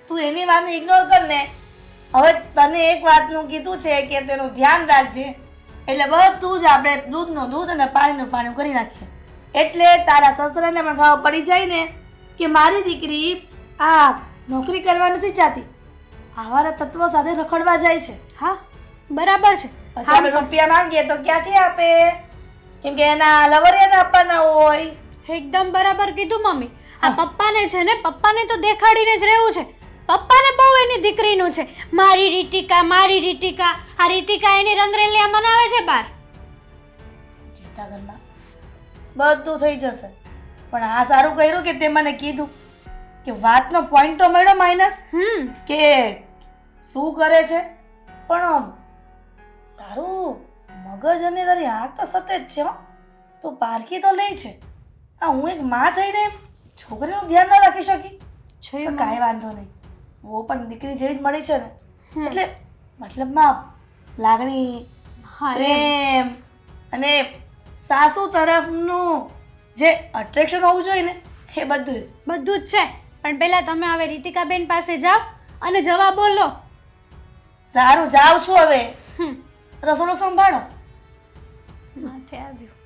તું એની વાતને ઇગ્નોર કર ને. હવે તને એક વાતનું કીધું છે કે તેનું ધ્યાન રાખજે, એટલે બધું જ આપણે દૂધનું દૂધ અને પાણીનું પાણી કરી નાખીએ. એટલે તારા સસરાને પણ ખબર પડી જાય ને કે મારી દીકરી આ નોકરી કરવા નથી ચાહતી, આવારા તત્વો સાથે રખડવા જાય છે. હા બરાબર છે. પછી આપણે રૂપિયા માંગીએ તો ક્યાંથી આપે? કેમ કે એના લવરિયાને આપવાના હોય. એકદમ બરાબર કીધું મમ્મી. આ પપ્પાને છે ને પપ્પાને તો દેખાડીને જ રહેવું છે. પપ્પાને બહુ એની દીકરીનું છે, મારી રીતિકા, મારી રીતિકા. આ રીતિકા એની રંગરેલિયા મનાવે છે બાર. ચિંતા કરના, બધું થઈ જશે. પણ આ સારું કર્યું કે તે મને કીધું કે વાતનો પોઈન્ટ તો મળ્યો માઇનસ કે શું કરે છે. પણ તારું મગજ અને તારી આંખ તો સતત છે હો. તું પારખી તો લે છે. આ હું એક માં થઈને છોકરીનું ધ્યાન ન રાખી શકી. તો કાંઈ વાંધો નહીં, વો પણ દીકરી જેવી જ મળી છે ને, એટલે મતલબમાં લાગણી, પ્રેમ અને સાસુ તરફનું જે અટ્રેક્શન હોવું જોઈએ ને એ બધું જ છે. પણ પહેલા તમે હવે રીતિકાબેન પાસે જાઓ અને જવાબ બોલો. સારું, જાઉં છું હવે. રસોડું સંભાળો. માથે આવ્યું.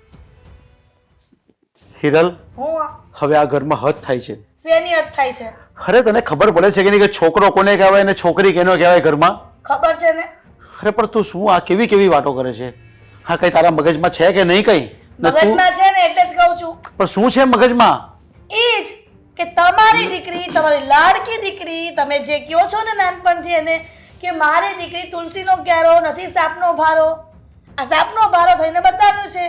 હિરલ, હું હવે આ ઘરમાં હદ થાય છે. શેની હદ થાય છે? અરે તને ખબર પડે છે કે નહીં કે છોકરો કોને કહેવાય ને છોકરી કેનો કહેવાય ઘરમાં? ખબર છે ને. અરે પણ તું શું આ કેવી કેવી વાતો કરે છે? હા, કઈ તારા મગજમાં છે કે નહીં? કઈ મગજમાં છે ને એટલે જ કહું છું. પણ શું છે મગજમાં? એ જ કે તમારી દીકરી, તમારી લાડકી દીકરી, તમે જે કહો છો ને નાનપણથી એને કે મારી દીકરી તુલસીનો ક્યારો નથી સાપનો ભારો, આ સાપનો ભારો થઈને બતાવ્યું છે.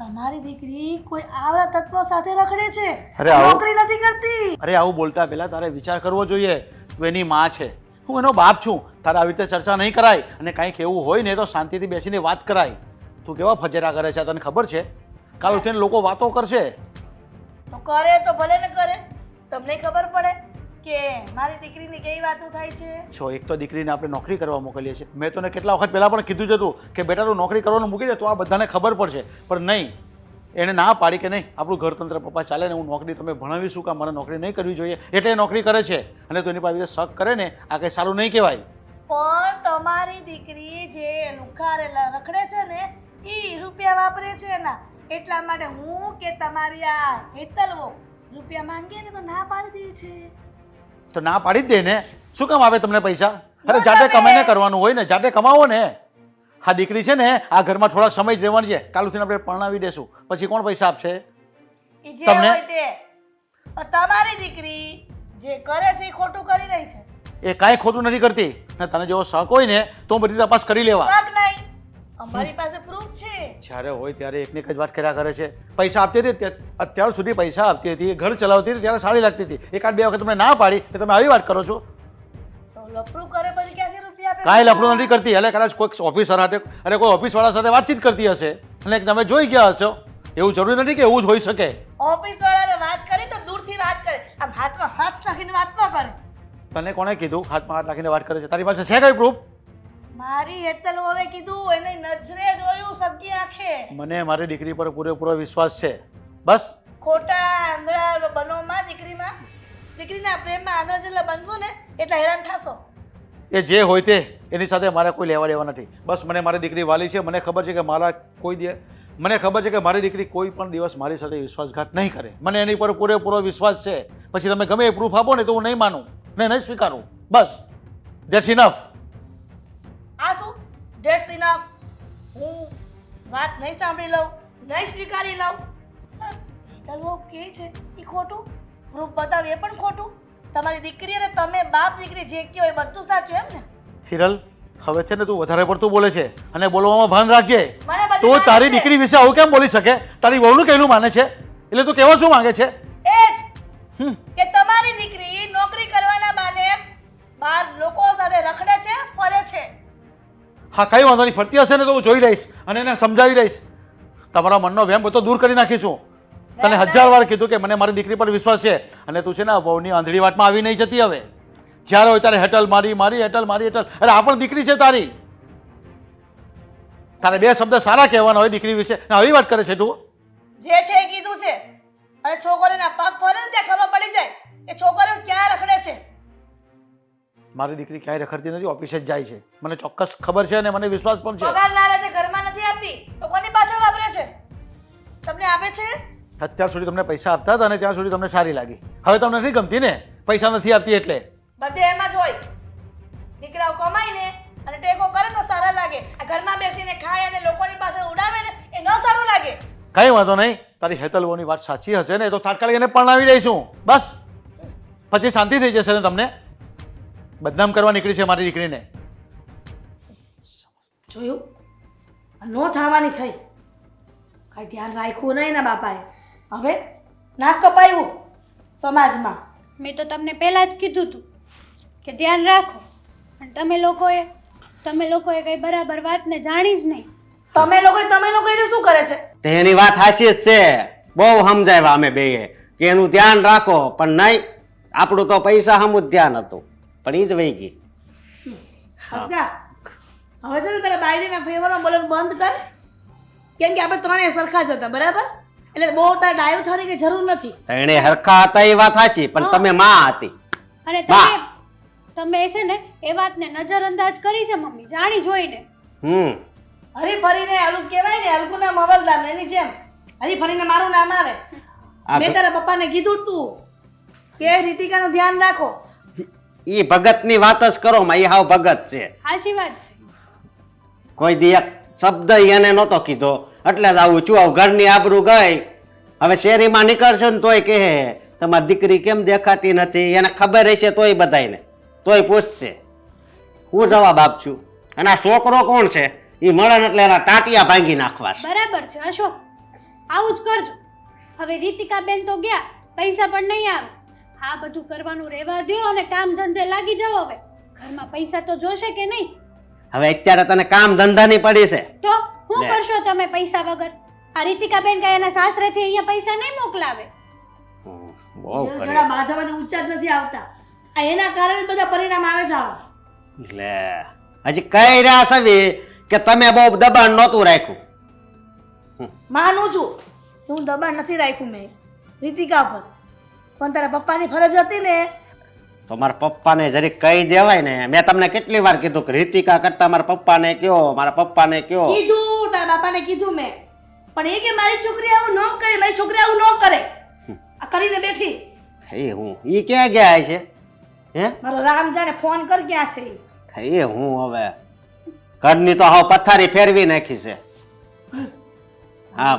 તમારી દીકરી કોઈ આવરા તત્વ સાથે રખડે છે, અરે આવું- નોકરી નથી કરતી. અરે આવું બોલતા પહેલા તારે વિચાર કરવો જોઈએ. તું એની માં છે, હું એનો બાપ છું. તારે આવી રીતે ચર્ચા નહીં કરાય. અને કાંઈક એવું હોય ને તો શાંતિથી બેસીને વાત કરાય. તું કેવા ફજેરા કરે છે તને ખબર છે? કાલ ઉઠીને લોકો વાતો કરશે. તો કરે તો ભલે ને કરે, તમને ખબર પડે કે મારી દીકરીની કેવી વાતો થાય છે. જો એક તો દીકરીને આપણે નોકરી કરવા મોકલીએ છીએ. મેં તને કેટલા વખત પહેલાં પણ કીધું જ હતું કે બેટા તું નોકરી કરવાનું મૂકી દે તો આ બધાને ખબર પડશે. પણ નહીં, એણે ના પાડી કે નહીં આપણું ઘરતંત્ર પપ્પા ચાલે ને હું નોકરી તમે ભણાવીશું કે મારે નોકરી નહીં કરવી જોઈએ, એટલે એ નોકરી કરે છે. અને તું એની પાસે શક કરે ને આ કંઈ સારું નહીં કહેવાય. પણ તમારી દીકરી જે લુખારેલા રખડે છે ને એ રૂપિયા વાપરે છે એના, એટલા માટે હું કે તમારી આ હેતલવો રૂપિયા માંગે ને તો ના પાડી દે છે. તો ના પાડી જ દે ને. શું કામ આવે તમને પૈસા? અરે જાતે કમાઈને કરવાનું હોય ને, જાતે કમાવો ને. આ દીકરી છે ને આ ઘરમાં થોડાક સમય જ રહેવાની છે. કાલ ઉઠીને આપણે પરણાવી દેશું, પછી કોણ પૈસા આપશે? એ જે તમને? હોય તે. પણ તમારી દીકરી જે કરે છે એ ખોટું કરી રહી છે. એ કાંઈ ખોટું નથી કરતી. ને તને જેવો શક હોય ને તો હું બધી તપાસ કરી લેવા. શક નહીં, અમારી પાસે પ્રૂફ છે. જ્યારે હોય ત્યારે એકને એક જ વાત કર્યા કરે છે. પૈસા આપતી હતી અત્યાર સુધી પૈસા આપતી હતી, ઘર ચલાવતી હતી ત્યારે સારી લાગતી હતી. એકાદ બે વખત તમે ના પાડી કે તમે આવી વાત કરો છો. તો લફરું કરે પછી ક્યાંથી રૂપિયા આપે? કાંઈ લફડું નથી કરતી. એટલે કદાચ કોઈ ઓફિસર સાથે અરે કોઈ ઓફિસવાળા સાથે વાતચીત કરતી હશે અને તમે જોઈ ગયા હશો. એવું જરૂરી નથી કે એવું જ હોઈ શકે. ઓફિસ વાળાને વાત કરી તો દૂરથી વાત કરે, આમ હાથમાં હાથ નાખીને વાત ન કરે. તને કોણે કીધું હાથમાં હાથ નાખીને વાત કરે છે? તારી પાસે છે કઈ પ્રૂફ? મારી હેતલ હવે કીધું, એને નજરે જોયું સગી આંખે. મને મારી દીકરી પર પૂરેપૂરો વિશ્વાસ છે. બસ ખોટા આંધળા બનોમાં દીકરીના પ્રેમમાં આંધળા જેટલા બનશો ને એટલા હેરાન થશો. એ જે હોય તે એની સાથે મારે કોઈ લેવા દેવા નથી. બસ મને મારી દીકરી વાલી છે. મને ખબર છે કે મને ખબર છે કે મારી દીકરી કોઈ પણ દિવસ મારી સાથે વિશ્વાસઘાત નહીં કરે. મને એની પર પૂરેપૂરો વિશ્વાસ છે. પછી તમે ગમે એ પ્રૂફ આપો ને તો હું નહીં માનું ને નહીં સ્વીકારું. બસ ધેટ્સ ઇનફ. આ શું ધેટ્સ ઇનફ? હું વાત નહીં સાંભળી લઉં, નહીં સ્વીકારી લઉં? હેતલ બહુ કહે છે એ ખોટું, પ્રૂફ બતાવે એ પણ ખોટું. તમારી દીકરી અને તમે બાપ દીકરી જે કહો એ બધું સાચું એમ ને? હિરલ, હવે છે ને તું વધારે પડતું બોલે છે અને બોલવામાં ભાન રાખજે. મને બધી તું વાત તારી છે. દીકરી વિશે આવું કેમ બોલી શકે? તારી વહુનું કહેલું માને છે એટલે તું કહેવા શું માંગે છે? એ જ કે તમારી દીકરી નોકરી કરવાના બાને બહાર લોકો સાથે રખડે છે, ફરે છે. હા, કઈ વાંધો નહીં. ફરતી હશે ને તો હું જોઈ રહીશ અને એને સમજાવી રહીશ. તમારા મનનો વહેમ બધો દૂર કરી નાખીશું. તને 1000 વાર કીધું કે મને મારી દીકરી પર વિશ્વાસ છે અને તું છે ને વહુની આંધળી વાતમાં આવી નહીં જતી. હવે જ્યારે હોય ત્યારે હેટલ મારી હેટલ. અરે આ પણ દીકરી છે તારી. તારે બે શબ્દ સારા કહેવાના હોય દીકરી વિશે ને આવી વાત કરે છે તું. જે છે એ કીધું છે. અને છોકરીના પગ ફરે ને ત્યાં ખબર પડી જાય કે છોકરીઓ ક્યાં રખડે છે. મારી દીકરી ક્યાંય રખડતી નથી, ઓફિસે જ જાય છે. મને ચોક્કસ ખબર છે અને મને વિશ્વાસ પણ છે. પગાર લાવે છે, ઘરમાં નથી આપતી તો કોની પાછળ વાપરે છે? તમને આપે છે? અત્યાર સુધી તમને પૈસા આપતા હતા અને ત્યાં સુધી તમને સારી લાગી. હવે તમને નથી ગમતી ને? પૈસા નથી આપતી એટલે. બધે એમ જ હોય. દીકરાઓ કમાઈને અને ટેકો કરે તો સારા લાગે. આ ઘરમાં બેસીને ખાય અને લોકોની પાસે ઉડાવે ને એ ન સારું લાગે. કઈ વાંધો નહીં. તારી હેતલવોની વાત સાચી હશે ને તો તાત્કાલિક એને પરણાવી દઈશું. બસ પછી શાંતિ થઈ જશે ને તમને. બદનામ કરવા નીકળી છે મારી દીકરીને. જોયું નો થવાની થઈ કાંઈ ધ્યાન રાખ્યું નહીં ને બાપાએ. હવે નાક કપાયું સમાજમાં. મેં તો તમને પહેલાં જ કીધું હતું કે ધ્યાન રાખો, પણ તમે લોકોએ કંઈ બરાબર વાતને જાણી જ નહીં. તમે લોકો શું કરે છે? તેની વાત હાચી જ છે. બહુ સમજાવ્યા અમે બેએ કે એનું ધ્યાન રાખો, પણ નહીં, આપણું તો પૈસા સામું જ ધ્યાન હતું, પણ ઈ જ વહી ગઈ. હસકા હવે છે ને તારે બાયડીના ફેવરમાં બોલવાનું બંધ કર, કેમ કે આપણે ત્રણેય સરખા જ હતા, બરાબર? એટલે બહુ તારે ડાયો થવાની કે જરૂર નથી. એને હરખા હતા એ વાત સાચી, પણ તમે માં હતી. અને તમે છે ને એ વાતને નજરઅંદાજ કરી છે મમ્મી, જાણી જોઈને. હરી ફરીને હલકું કહેવાય ને, હલકુના મવલદાર એની જેમ હરી ફરીને મારું નામ આવે. મેં તારા પપ્પાને કીધું તું કે રીતિકાનું ધ્યાન રાખો. ઈ ભગતની વાત જ કરો માં, ઈ હાવ ભગત છે. સાચી વાત છે. કોઈ દી એક શબ્દ એને નહોતો કીધો, એટલે જ આવું છું. આવું ઘરની આબરૂ ગઈ. હવે શેરીમાં નીકળશો ને તોય કહે તમારી દીકરી કેમ દેખાતી નથી. એને ખબર હશે તોય બધાયને, તોય પૂછશે. હું જવાબ આપશું? અને આ છોકરો કોણ છે? એ મળે ને એટલે એના ટાટિયા ભાંગી નાખવા છે. બરાબર છે અશોક, આવું જ કરજો. હવે રીતિકા બેન તો ગયા, પૈસા પણ નહીં આવે. આ બધું કરવાનું રહેવા દો અને કામ ધંધે લાગી જાઓ. હવે ઘરમાં પૈસા તો જોશે કે નહીં? હવે અત્યારે તને કામ ધંધાની પડી છે તો શું કરશો તમે પૈસા વગર? આ રીતિકા બેન કઈ એના સાસરેથી અહીંયા પૈસા નહીં મોકલાવે. બહુ જરા બાધામાંથી ઊંચા જ નથી આવતા. આ એના કારણે જ બધા પરિણામ આવે છે આવા. લે હજી કઈ રહ્યા સવી કે તમે બહુ દબાણ નહોતું રાખ્યું. માનું છું હું દબાણ નથી રાખ્યું મેં રીતિકા પર, પણ તારા પપ્પાની ફરજ હતી ને. તો મારા પપ્પાને જરીક કહી દેવાય ને. મેં તમને કેટલી વાર કીધું કે રીતિકા કરતા મારા પપ્પાને કયો, મારા પપ્પાને કયો. કીધું તારા બાપાને કીધું મેં, પણ એ કે મારી છોકરી આવું ન કરે, મારી છોકરી આવું ન કરે. આ કરીને બેઠી. એ હું ઈ ક્યાં ગયા છે? હે મારો રામ જાણે ફોન કર ક્યાં છે ઈ. એ હું હવે ઘરની તો હાવ પથારી ફેરવી નાખી છે. હા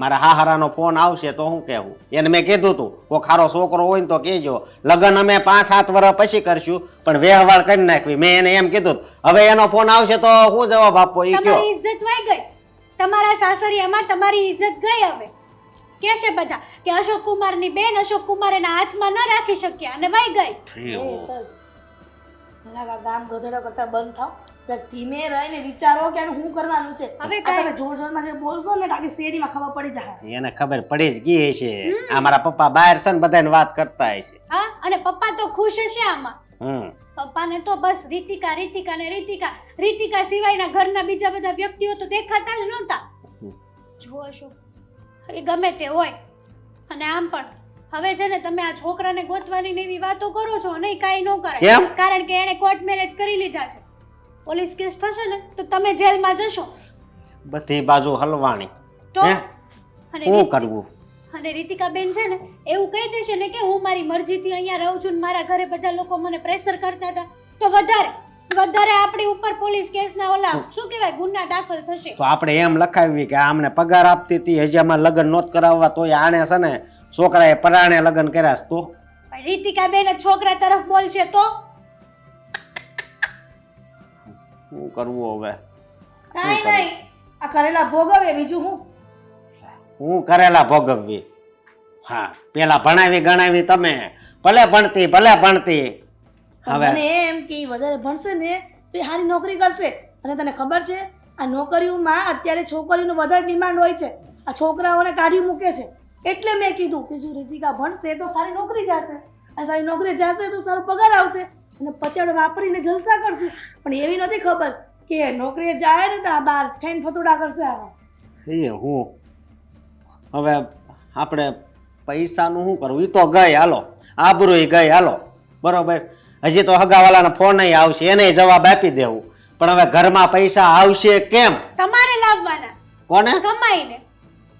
મારા હાહરાનો ફોન આવશે તો હું કહેવું? એને મેં કીધું તું કોઈ ખારો છોકરો હોય ને તો કહેજો, લગ્ન અમે 5-7 વર્ષ પછી કરશું, પણ વ્યવહાર કરી નાખવી. મેં એને એમ કીધું. હવે એનો ફોન આવશે તો હું જવાબ આપો ઈ કયો? તમારી ઇજ્જત વહી ગઈ. તમારા સાસરિયામાં તમારી ઇજ્જત ગઈ. હવે કહેશે બધા કે અશોક કુમારની બેન અશોક કુમાર એના હાથમાં ન રાખી શક્યા અને વહી ગઈ. જરાક આ ગામ ગધેડો કરતા બંધ થાવ. જરાક ધીમે રહીને વિચારો કે આનું શું કરવાનું છે. હવે આ તમે જોર જોરમાં જે બોલશો ને તો આખી શેરીમાં ખબર પડી જાય. એને ખબર પડી જ ગઈ છે. આ મારા પપ્પા બહાર છે ને બધાને વાત કરતા હશે. હા, અને પપ્પા તો ખુશ હશે આમાં. પપ્પાને તો બસ રીતિકા રીતિકા ને રીતિકા. રીતિકા સિવાયના ઘરના બીજા બધા વ્યક્તિઓ તો દેખાતા જ નહોતા. જો અશોક, એ ગમે તે હોય, અને આમ પણ હવે છે ને તમે આ છોકરાને ગોતવાની ને એવી વાતો કરો છો, નહીં કાંઈ ન કરાય. કારણ કે એણે કોર્ટ મેરેજ કરી લીધા છે. પોલીસ કેસ થશે ને તો તમે જેલમાં જશો. બધી બાજુ હલવાણી. તો હે? અને શું કરવું? અને રીતિકા બેન છે ને એવું કહી દેશે ને કે હું મારી મરજીથી અહીંયા રહું છું ને મારા ઘરે બધા લોકો મને પ્રેશર કરતા હતા, તો વધારે આપણી ઉપર પોલીસ કેસના ઓલા શું કહેવાય ગુના દાખલ થશે. તો આપણે એમ લખાવી કે આમને પગાર આપતી હતી, હજી આમાં લગ્ન નોત કરાવવા, તોય આણે છે ને છોકરાએ પરાણે લગ્ન કર્યા છે. તો રીતિકા બેન છોકરા તરફ બોલશે તો શું કરવું હવે? કાંઈ નહીં, આ કરેલા ભોગવે, બીજું હું કરેલા ભોગવવી? હા, પેલા ભણાવી ગણાવી તમે, ભલે ભણતી હવે મને એમ કે ઈ વધારે ભણશે ને તો એ સારી નોકરી કરશે. અને તને ખબર છે આ નોકરીઓમાં અત્યારે છોકરીઓનું વધારે ડિમાન્ડ હોય છે. આ છોકરાઓને કાઢી મૂકે છે. એટલે મેં કીધું કે જો રીતિકા ભણશે તો સારી નોકરી જશે, અને સારી નોકરી જશે તો સારો પગાર આવશે, અને પછી આપણે વાપરીને જલસા કરશું. પણ એવી નથી ખબર કે નોકરીએ જાય ને તો આ બાર ફેન ફતોડા કરશે. આવા એ હું હવે આપણે પૈસાનું શું કરવું? ઈ તો ગઈ, હાલો, આબરૂ ગઈ, હાલો, બરોબર. હજી તો હગાવાલાનો ફોન આવશે, એને જવાબ આપી દેવું. પણ હવે ઘરમાં પૈસા આવશે કેમ? તમારે લાવવાના. કોને? કમાઈને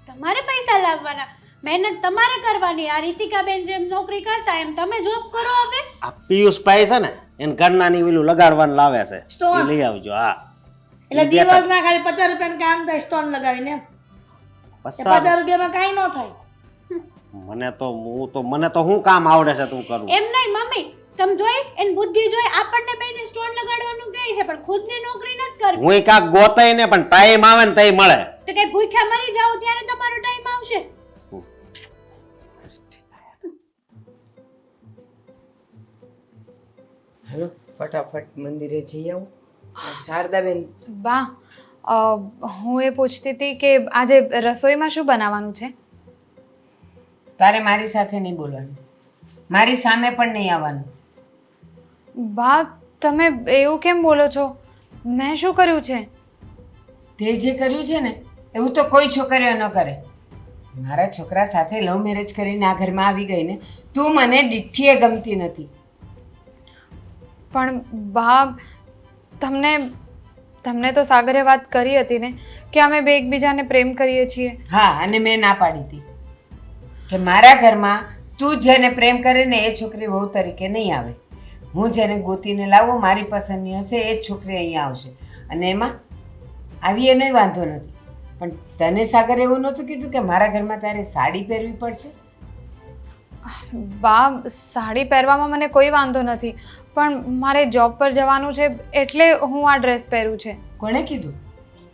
તમારે પૈસા લાવવાના, મહેનત તમારે કરવાની. આ રીતિકા બેન જેમ નોકરી કરતા એમ તમે જોબ કરો. હવે આ પિયુષભાઈ છે ને એને ઘરના ની ઓલું લગાડવાનું લાવે છે, સ્ટોન. એ લઈ આવજો. હા, એટલે દિવસના ખાલી 50 રૂપિયાનું કામ થાય સ્ટોન લગાવીને. એમ 50 રૂપિયામાં કાંઈ ન થાય. મને તો શું કામ આવડે છે તું કરું? એમ નહીં મમ્મી, તમે જોઈ એની બુદ્ધિ જોઈ આપણને બેને સ્ટોન લગાડવાનું કહે છે પણ ખુદની નોકરી નથી કરવી. હું કાંક ગોતાય ને પણ ટાઈમ આવે ને તઈ મળે. તો કઈ ભૂખ્યા મરી જાવ ત્યારે તમારો ટાઈમ આવશે. હાલો ફટાફટ મંદિરે જઈ આવું. શારદાબેન, બા હું એ પૂછતી હતી કે આજે રસોઈમાં શું બનાવવાનું છે? તારે મારી સાથે નહીં બોલવાનું, મારી સામે પણ નહીં આવવાનું. બા તમે એવું કેમ બોલો છો? મેં શું કર્યું છે? તે જે કર્યું છે ને એવું તો કોઈ છોકરીઓ ન કરે. મારા છોકરા સાથે લવ મેરેજ કરીને આ ઘરમાં આવી ગઈ ને, તું મને દીઠીએ ગમતી નથી. પણ બા તમને તો સાગરે વાત કરી હતી ને કે અમે બે એકબીજાને પ્રેમ કરીએ છીએ. હા, અને મેં ના પાડી હતી કે મારા ઘરમાં તું જેને પ્રેમ કરે ને એ છોકરી વહુ તરીકે નહીં આવે. હું જેને ગોતીને લાવું મારી પસંદની હશે એ જ છોકરી અહીંયા આવશે. અને એમાં આવી એ નહીં વાંધો નથી. પણ તને સાગર એવું નહોતું કીધું કે મારા ઘરમાં તારે સાડી પહેરવી પડશે? બા સાડી પહેરવામાં મને કોઈ વાંધો નથી, પણ મારે જોબ પર જવાનું છે એટલે હું આ ડ્રેસ પહેરું છે. કોણે કીધું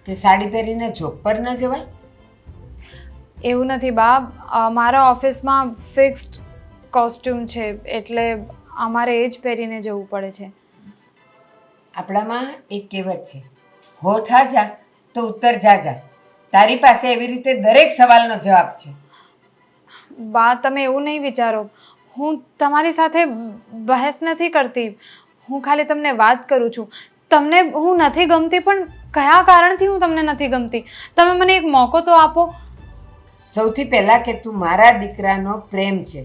કે સાડી પહેરીને જોબ પર ન જવાય? એવું નથી બા, મારા ઓફિસમાં ફિક્સ્ડ કોસ્ટ્યુમ છે એટલે અમારે એ જ પહેરીને જવું પડે છે. આપણામાં એક કહેવત છે, હોઠ હાજા તો ઉત્તર જાજા. તારી પાસે એવી રીતે દરેક સવાલનો જવાબ છે. બા તમે એવું નહીં વિચારો, હું તમારી સાથે બહેસ નથી કરતી, હું ખાલી તમને વાત કરું છું. તમને હું નથી ગમતી, પણ કયા કારણથી હું તમને નથી ગમતી? તમે મને એક મોકો તો આપો. સૌથી પહેલાં કે તું મારા દીકરાનો પ્રેમ છે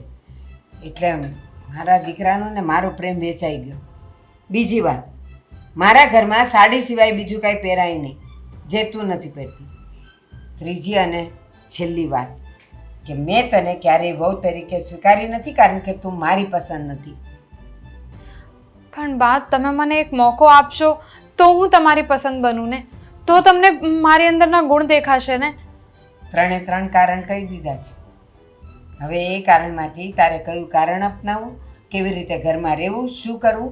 એટલે મારા દીકરાનો ને મારો પ્રેમ વેચાઈ ગયો. બીજી વાત, મારા ઘરમાં સાડી સિવાય બીજું કાંઈ પહેરાય નહીં જે તું નથી પહેરતી. ત્રીજી અને છેલ્લી વાત કે મેં તને ક્યારેય વહુ તરીકે સ્વીકારી નથી કારણ કે તું મારી પસંદ નથી. પણ બા તમે મને એક મોકો આપશો તો હું તમારી પસંદ બનું ને, તો તમને મારી અંદરના ગુણ દેખાશે ને. ત્રણે ત્રણ કારણ કહી દીધા છે. હવે એ કારણમાંથી તારે કયું કારણ અપનાવવું, કેવી રીતે ઘરમાં રહેવું, શું કરવું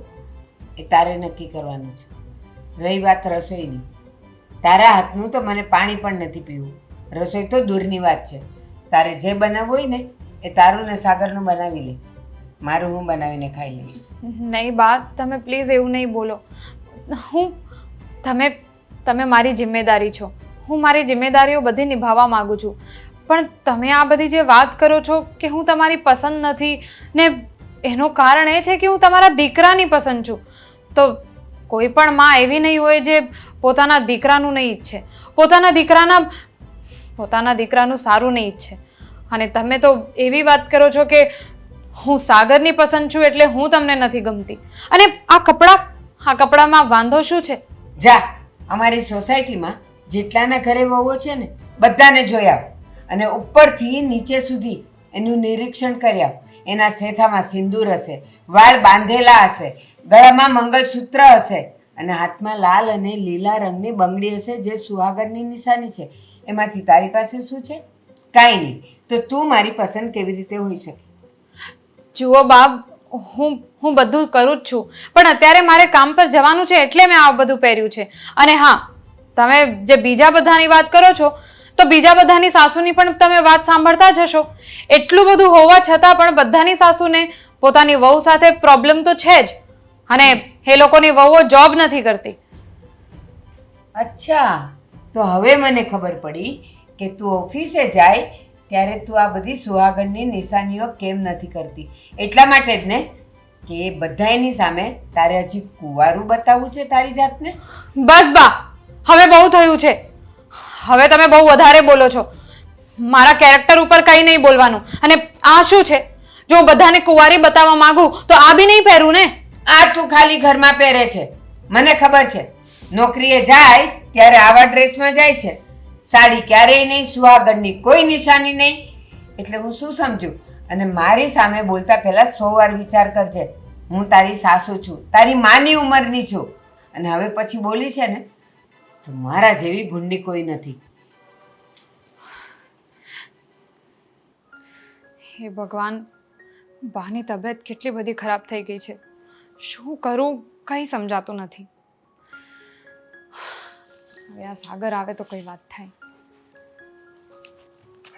એ તારે નક્કી કરવાનું છે. રહી વાત રસોઈની, તારા હાથનું તો મને પાણી પણ નથી પીવું. રસોઈ તો દૂરની વાત છે. તારે જે બનાવવું હોય ને એ તારું ને સાગરનું બનાવી લે, મારું હું બનાવીને ખાઈ લઈશ. નહીં બા તમે પ્લીઝ એવું નહીં બોલો. તમે મારી જિમ્મેદારી છો, હું મારી જિમ્મેદારીઓ બધી નિભાવવા માગું છું. પણ તમે આ બધી જે વાત કરો છો કે હું તમારી પસંદ નથી ને એનું કારણ એ છે કે હું તમારા દીકરાની પસંદ છું, તો કોઈ પણ માં એવી નહીં હોય જે પોતાના દીકરાનું નહીં ઈચ્છે, પોતાના દીકરાનું સારું નહીં ઈચ્છે. અને તમે તો એવી વાત કરો છો કે હું સાગરની પસંદ છું એટલે હું તમને નથી ગમતી. અને આ કપડામાં વાંધો શું છે? જા, અમારી સોસાયટીમાં જેટલાના ઘરે વહુઓ છે ને બધાને જોઈ આવ અને ઉપરથી નીચે સુધી એનું નિરીક્ષણ કરી આવ. એના સેથામાં સિંદૂર હશે, વાળ બાંધેલા હશે, ગળામાં મંગળસૂત્ર હશે અને હાથમાં લાલ અને લીલા રંગની બંગડી હશે જે સુહાગરની નિશાની છે. એમાંથી તારી પાસે શું છે? કાંઈ નહીં. તો તું મારી પસંદ કેવી રીતે હોઈ શકે? જુઓ બાપ, હું બધું કરું જ છું, પણ અત્યારે મારે કામ પર જવાનું છે એટલે મેં આ બધું પહેર્યું છે. અને હા, તમે જે બીજા બધાની વાત કરો છો તો બીજા બધાની સાસુની પણ તમે વાત સાંભળતા જ હશો. એટલું બધું હોવા છતાં પણ બધાની સાસુને પોતાની વહુ સાથે પ્રોબ્લેમ તો છે જ, અને એ લોકોની વહુઓ જોબ નથી કરતી. અચ્છા, તો હવે મને ખબર પડી કે તું ઓફિસે જાય ત્યારે તું આ બધી સુહાગણની નિશાનીઓ કેમ નથી કરતી. એટલા માટે જ ને કે એ બધાયની સામે તારે હજી કુંવારું બતાવવું છે તારી જાતને? બસ બા, હવે બહુ થયું છે. હવે તમે બહુ વધારે બોલો છો. મારા કેરેક્ટર ઉપર કંઈ નહીં બોલવાનું. અને આ શું છે? જો હું બધાને કુંવારી બતાવવા માંગુ તો આ બી નહીં પહેરું ને. આ તું ખાલી ઘરમાં પહેરે છે, મને ખબર છે. નોકરીએ જાય ત્યારે આવા ડ્રેસમાં જાય છે, સાડી ક્યારેય નહીં, સુહાગણની કોઈ નિશાની નહીં. એટલે હું શું સમજુ? અને મારી સામે બોલતા પહેલા 100 વાર વિચાર કરજે. હું તારી સાસુ છું, તારી માની ઉંમરની છું, અને હવે પછી બોલી છે ને તો મારા જેવી ભૂંડી કોઈ નથી. હે ભગવાન, બાની તબિયત કેટલી બધી ખરાબ થઈ ગઈ છે. શું કરું કંઈ સમજાતું નથી. હવે આ સાગર આવે તો કઈ વાત થાય.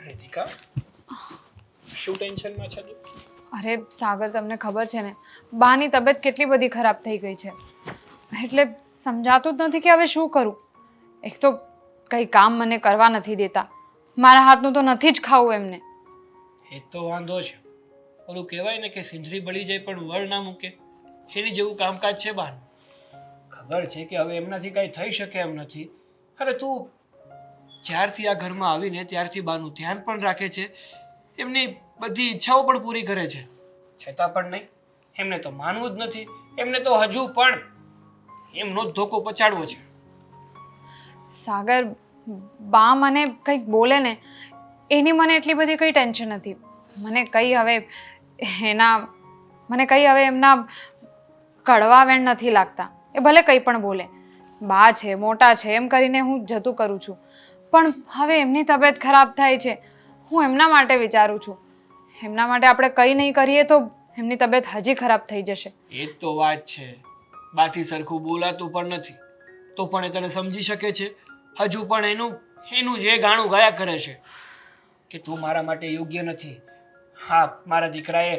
રીતિકા, શું ટેન્શનમાં છે તું? અરે સાગર, તમને ખબર છે ને બાની તબિયત કેટલી બધી ખરાબ થઈ ગઈ છે, એટલે સમજાતું જ નથી કે હવે શું કરું. એક તો કંઈ કામ મને કરવા નથી દેતા, મારા હાથનું તો નથી જ ખાવું એમને. એ તો વાંધો છે. ઓલું કહેવાય ને કે સિંદરી બળી જાય પણ વળ ના મૂકે, એની જેવું કામકાજ છે બાનું. ખબર છે કે હવે એમનાથી કાંઈ થઈ શકે એમ નથી. અરે તું જ્યારથી આ ઘરમાં આવીને ત્યારથી બાનું ધ્યાન પણ રાખે છે, એમની બધી ઈચ્છાઓ પણ પૂરી કરે છે, છતાં પણ નહીં. એમને તો માનવું જ નથી. એમને તો હજુ પણ એમનો જ ધોકો પચાડવો છે. સાગર, બા મને કંઈક બોલે ને એની મને એટલી બધી કંઈ ટેન્શન નથી. મને કંઈ હવે એમના કડવા વેણ નથી લાગતા. એ ભલે કંઈ પણ બોલે, બા છે, મોટા છે એમ કરીને હું જતું કરું છું. પણ હવે એમની તબિયત ખરાબ થાય છે, હું એમના માટે વિચારું છું. એમના માટે આપણે કંઈ નહીં કરીએ તો એમની તબિયત હજી ખરાબ થઈ જશે. એ જ તો વાત છે. બાથી સરખું બોલાતું પણ નથી, તો પણ એ તને સમજી શકે છે. હજુ પણ એનું જે ગાણું ગાયા કરે છે કે તું મારા માટે યોગ્ય નથી. હા, મારા દીકરાએ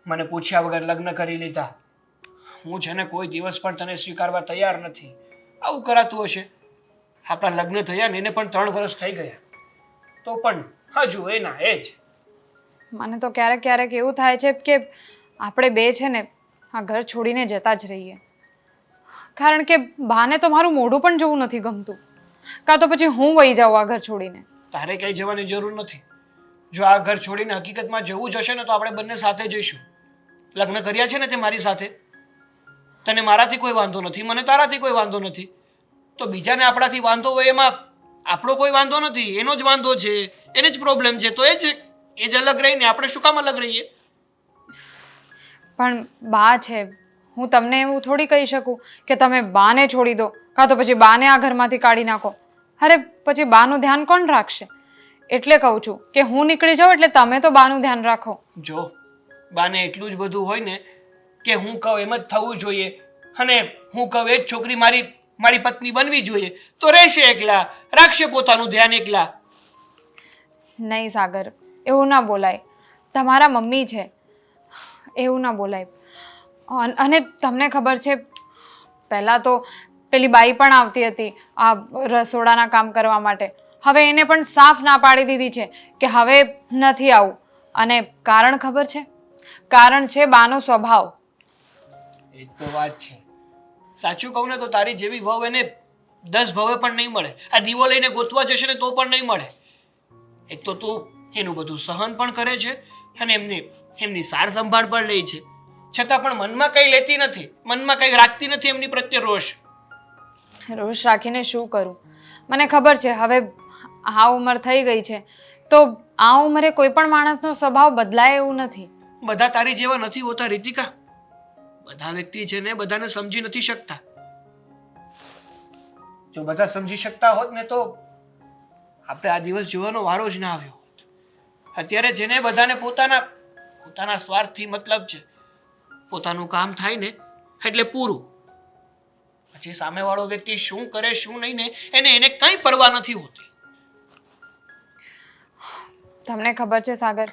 મને પૂછ્યા વગર લગ્ન કરી લીધા. હું છે ને કોઈ દિવસ પણ તને સ્વીકારવા તૈયાર નથી. આવું કરાતું હશે? આપણા લગ્ન થયા ને એને પણ 3 વર્ષ થઈ ગયા, તો પણ હજુ એના એ જ. મને તો ક્યારેક ક્યારેક એવું થાય છે કે આપણે બે છે ને આ ઘર છોડીને જતા જ રહીએ. કારણ કે બાને તો મારું મોઢું પણ જોવું નથી ગમતું, કાં તો પછી હું વહી જાઉં આ ઘર છોડીને. તારે કંઈ જવાની જરૂર નથી. જો આ ઘર છોડીને હકીકતમાં જવું જ હશે ને તો આપણે બંને સાથે જઈશું. લગ્ન કર્યા છે ને તે મારી સાથે. તને મારાથી કોઈ વાંધો નથી, મને તારાથી કોઈ વાંધો નથી. તો બીજાને આપણાથી વાંધો હોય એમાં આપણો કોઈ વાંધો નથી. એનો જ વાંધો છે, એને જ પ્રોબ્લેમ છે. તો એ જ અલગ રહીને આપણે શું કામ અલગ રહીએ? પણ બા છે, હું તમને એવું થોડી કહી શકું કે તમે બાને છોડી દો કાં તો પછી બાને આ ઘરમાંથી કાઢી નાખો. અરે પછી બાનું ધ્યાન કોણ રાખશે? એટલે કહું છું કે હું નીકળી જાઉં એટલે તમે તો બાનું ધ્યાન રાખો. જો બાને એટલું જ બધું હોય ને કે હું કહું એમ જ થવું જોઈએ અને હું કહું એ જ છોકરી મારી પત્ની બનવી જોઈએ, તો રહેશે એકલા, રાખશે પોતાનું ધ્યાન એકલા. નહીં સાગર, એવું ના બોલાય. તમારા મમ્મી છે, એવું ના બોલાય. અને તમને ખબર છે પહેલાં તો પેલી બાઈ પણ આવતી હતી આ રસોડાના કામ કરવા માટે. હવે એને પણ સાફ ના પાડી દીધી છે કે હવે નથી આવું. અને કારણ ખબર છે? કારણ છે બાનો સ્વભાવ. એ તો વાત છે. સાચું કહું ને તો તારી જેવી વહુ એને 10 ભવે પણ નહીં મળે. આ દીવો લઈને ગોતવા જશે ને તો પણ નહીં મળે. એક તો તું એનું બધું સહન પણ કરે છે અને એમની સાર સંભાળ પણ લે છે, છતાં પણ મનમાં કંઈ લેતી નથી, મનમાં કંઈ રાખતી નથી એમની પ્રત્યે રોષ. રોષ રાખીને શું કરું? મને ખબર છે હવે આ ઉંમર થઈ ગઈ છે તો આ ઉંમરે કોઈ પણ માણસનો સ્વભાવ બદલાય એવું નથી. બધા તારી જેવા નથી હોતા રીતિકા. બધા વ્યક્તિ છે ને બધાને સમજી નથી શકતા. જો બધા સમજી શકતા હોત ને તો આપણે આ દિવસ જોવાનો વારો જ ના આવ્યો હોત. અત્યારે છે ને બધાને પોતાના સ્વાર્થથી મતલબ છે. પોતાનું કામ થાય ને એટલે પૂરું. પછી સામેવાળો વ્યક્તિ શું કરે શું નહીં ને એને કંઈ પરવા નથી હોતી. તમને ખબર છે સાગર,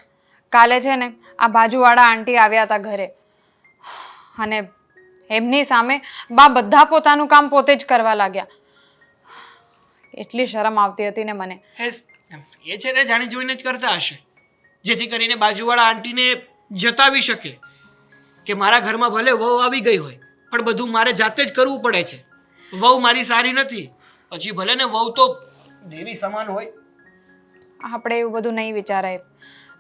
કાલે છે ને આ બાજુવાળા આંટી આવ્યા હતા ઘરે અને એમની સામે બા બધા પોતાનું કામ પોતે જ કરવા લાગ્યા. એટલી શરમ આવતી હતી ને મને. એ છે ને જાણી જોઈને જ કરતા હશે, જેથી કરીને બાજુવાળા આંટીને જતાવી શકે કે મારા ઘરમાં ભલે વહુ આવી ગઈ હોય પણ બધું મારે જાતે જ કરવું પડે છે. વહુ મારી સારી નથી, પછી ભલે ને વહુ તો દેવી સમાન હોય. આપણે એવું બધું નહીં વિચારાય.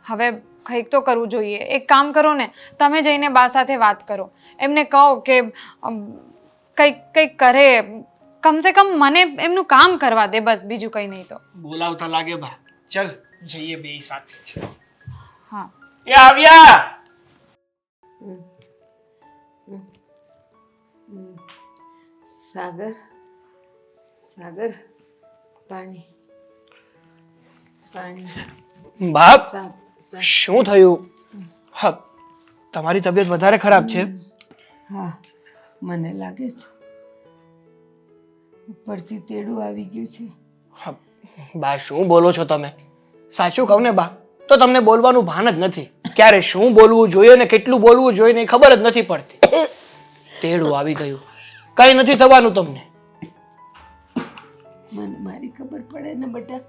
હવે કંઈક તો કરવું જોઈએ. એક કામ કરો ને, તમે જઈને બા સાથે વાત કરો, એમને કહો કે કંઈક કરે, કમસે કમ મને એમનું કામ કરવા દે, બસ બીજું કંઈ નહીં. તો બોલાવતા લાગે બા. ચલ જઈએ બે સાથે છે. હા, એ આવ્યા. સાગર, સાગર, પાણી, પાણી. બાપ, સાફ. શું થયું? હા, તમારી તબિયત વધારે ખરાબ છે. હા, મને લાગે છે ઉપરથી તેડું આવી ગયું છે. હા, બા શું બોલો છો તમે? સાચું કહું ને બા, તો તમને બોલવાનું ભાન જ નથી. ક્યારે શું બોલવું જોઈએ ને કેટલું બોલવું જોઈએ ને એ ખબર જ નથી પડતી. તેડું આવી ગયું, કઈ નથી થવાનું તમને. મને મારી ખબર પડે ને બેટા.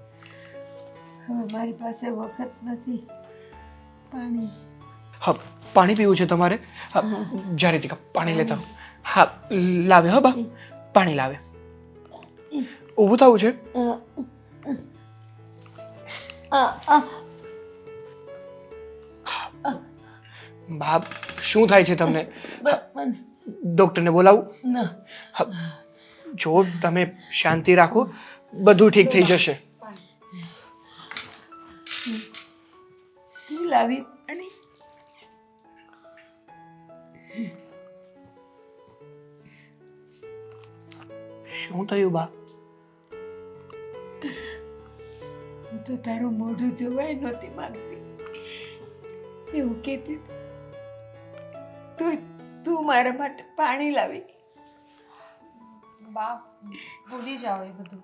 હવે મારી પાસે વખત નથી. પાણી હા, પાણી પીવું છે તમારે? હા, જા રીતિકા પાણી લેતા આવો. હા, લાવે. હા બા, પાણી લાવે. ઊભું થવું છે? બાપ, શું થાય છે તમને? ડોક્ટરને બોલાવું? ના. હા, જો તમે શાંતિ રાખો, બધું ઠીક થઈ જશે. તું લાવી પાણી? શું થયું બા? હું તો તારું મોઢું જોવાય નહોતી માંગતી. એવું કહેતી તું મારા માટે પાણી લાવી. બા ભૂલી જાઓ એ બધું.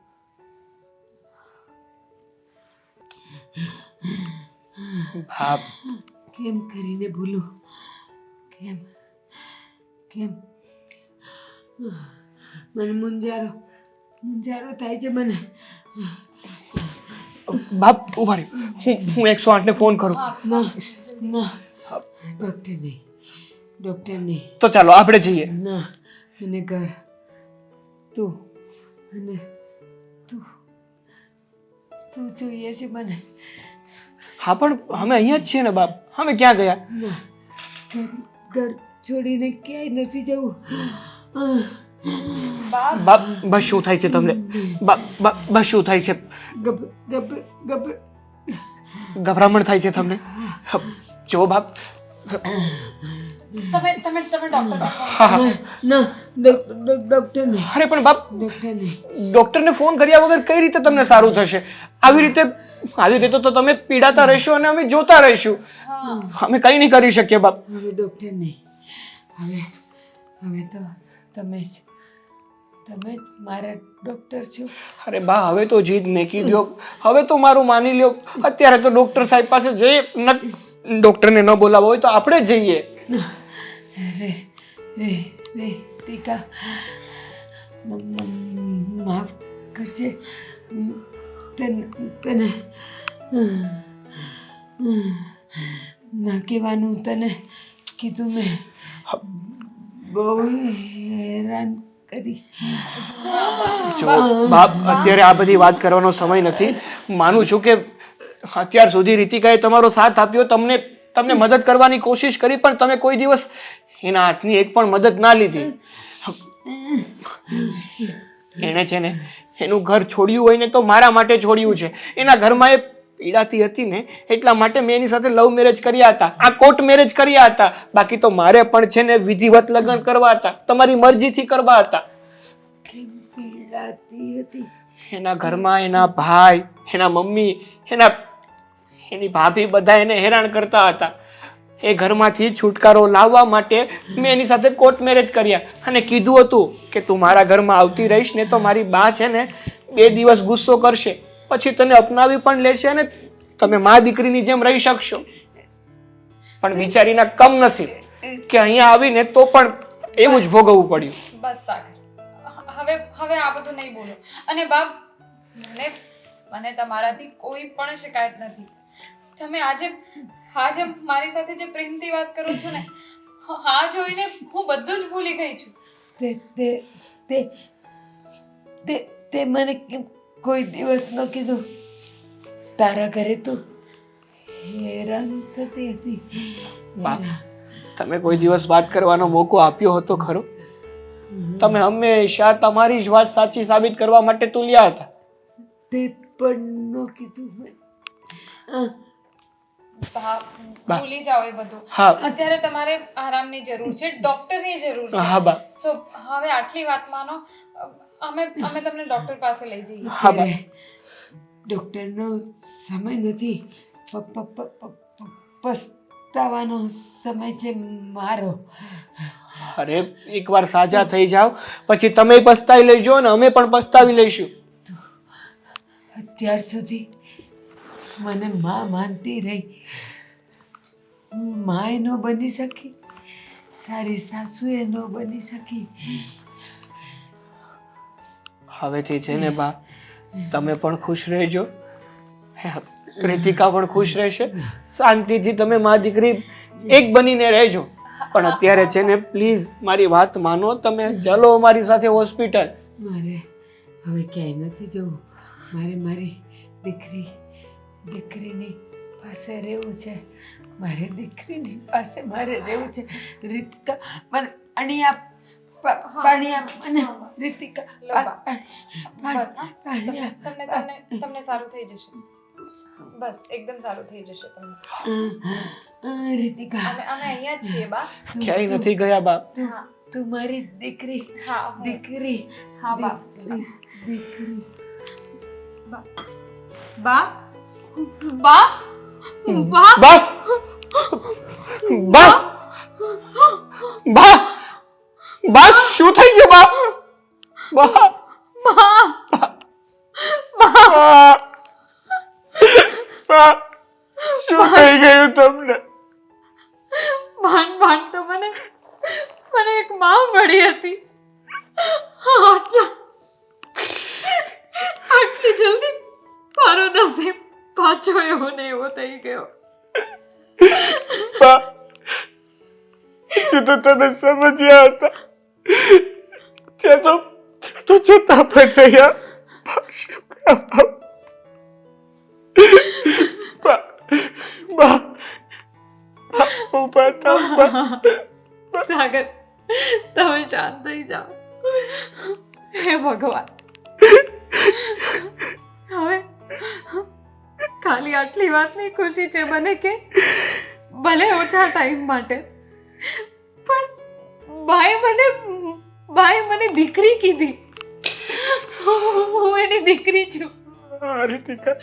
બાપ, કેમ કરીને ભૂલું? કેમ કેમ મને મુંજારો થાય છે મને. બાપ ઉભા રહ્યો, હું 108 ને ફોન કરું. ના ના, ડૉક્ટર નહીં. તો ચાલો આપણે જઈએ. ના, મને ઘર તું અને તું જોઈએ છે મને. હા, પણ અમે અહીંયા જ છીએ ને બાપ, અમે ક્યાં ગયા? ના, ઘર છોડીને ક્યાંય નથી જવું. બાપ, બસ શું થાય છે તમને? બસ શું થાય છે? ગભરામણ થાય છે તમને? જો બાપ, તમે ડોક્ટરને ફોન હા હા. ના, ડૉક્ટર નહીં. અરે પણ બાપ, ડૉક્ટર નહીં. ડોક્ટરને ફોન કર્યા વગર કઈ રીતે તમને સારું થશે? આવી રીતે તો તમે પીડાતા રહેશો અને અમે જોતા રહીશું. અમે કઈ નહીં કરી શકીએ બાપ. હવે ડૉક્ટર નહીં. હવે તો તમે જ મારા ડૉક્ટર છો. અરે બા, હવે તો જીદ મેકી દો, હવે તો મારું માની લ્યો. અત્યારે તો ડોક્ટર સાહેબ પાસે જઈએ. ડોક્ટરને ન બોલાવો હોય તો આપણે જઈએ. રે ટીકા, માફ કરજે. તને ના કહેવાનું તને કીધું મેં. બહુ હેરાન કરી. જો બાપ, અત્યારે આ બધી વાત કરવાનો સમય નથી. માનું છું કે અત્યાર સુધી રીતિકાએ તમારો સાથ આપ્યો, તમને મદદ કરવાની કોશિશ કરી, પણ તમે કોઈ દિવસ એના હાથની એક પણ મદદ ના લીધી. એણે છે ને એનું ઘર છોડ્યું હોય ને તો મારા માટે છોડ્યું છે. એના ઘરમાં એ પીડાતી હતી ને એટલા માટે મેં એની સાથે લવ મેરેજ કર્યા હતા, આ કોર્ટ મેરેજ કર્યા હતા. બાકી તો મારે પણ છે ને વિધિવત લગ્ન કરવા હતા, તમારી મરજીથી કરવા હતા. કેમ પીડાતી હતી? એના ઘરમાં એના ભાઈ, એના મમ્મી, એની ભાભી બધા એને હેરાન કરતા હતા. એ ઘરમાંથી છુટકારો લાવવા માટે મેં એની સાથે કોર્ટ મેરેજ કર્યા અને કીધું હતું કે તું મારા ઘરમાં આવતી રહીશ ને તો મારી બા છે ને 2 દિવસ ગુસ્સો કરશે, પછી તને અપનાવી પણ લેશે અને તમે મા દીકરીની જેમ રહી શકશો. પણ બિચારીના કમનસીબ કે અહીંયા આવીને તો પણ એવું જ ભોગવવું પડ્યું. બસ સાગર, હવે આ બધું નહીં બોલો. અને બાપ, મને તમારાથી કોઈ પણ શિકાયત નથી. તમે આજે મારી સાથે જે પ્રેમથી વાત કરો છો ને, હા જોઈને હું બધું જ ભૂલી ગઈ છું. તે મને કોઈ દિવસ ન કીધું? તારા ઘરે તું હેરાન થતી હતી. બા, તમે કોઈ દિવસ વાત કરવાનો મોકો આપ્યો હતો ખરો? તમે હંમેશા તમારી જ વાત સાચી સાબિત કરવા માટે તુલ્યા હતા. તે પણ ન કીધું મને. ભૂલી જાઓ એ બધું. હા. અત્યારે તમારે આરામની જરૂર છે, ડોક્ટરની જરૂર છે. હા બા. તો હવે આટલી વાત માનો, અમે તમને ડોક્ટર પાસે લઈ જઈએ. હા બા. ડૉક્ટરનો સમય નથી. પસ્તાવાનો સમય છે મારો. અરે એકવાર સાજા થઈ જાઓ પછી તમે પસ્તાવી લેજો અને અમે પણ પસ્તાવી લઈશું. અત્યાર સુધી મને માં માનતી રહી, હું માય ન બની શકી, સારી સાસુએ ન બની શકી. હવેથી છે ને બા, તમે પણ ખુશ રહેજો, કૃતિકા પણ ખુશ રહેશે, શાંતિથી તમે મા દીકરી એક બનીને રહેજો. પણ અત્યારે છે ને પ્લીઝ મારી વાત માનો, તમે ચાલો અમારી સાથે હોસ્પિટલ. મારે હવે ક્યાંય નથી જવું. મારે મારી દીકરીની પાસે રહેવું છે. મારે દીકરીની પાસે મારે રહેવું છે. રીતિકા મને પાણી આપ, પાણી આપ મને. રીતિકા તમને સારું થઈ જશે. બસ એકદમ સારું થઈ જશે તમને. રીતિકા અમે અહીંયા જ છીએ બા. ક્યાંય નથી ગયા બા. તું મારી દીકરી. હા દીકરી. હા બા. દીકરી. બા બા બા બા બા બા બા બા શું થઈ ગયું બા? બા બા બા શું થઈ ગયું તમને? ભાન તો મને એક માં મળી હતી. આટલી જલ્દી મારો નસીબ પાછો એવો ને એવો થઈ ગયો. બા જો તો તમે સમજ્યા હતા તો છતાં પણ રહ્યા. બા શું કામ? બા બા ઉભા થાવ બા. સાગર તમે શાંત થઈ જાઓ. હે ભગવાન, હવે ખાલી આટલી વાતની ખુશી છે મને કે ભલે ઓછા ટાઈમ માટે, પણ બાએ મને દીકરી કીધી. હું એની દીકરી છું. રીતિકા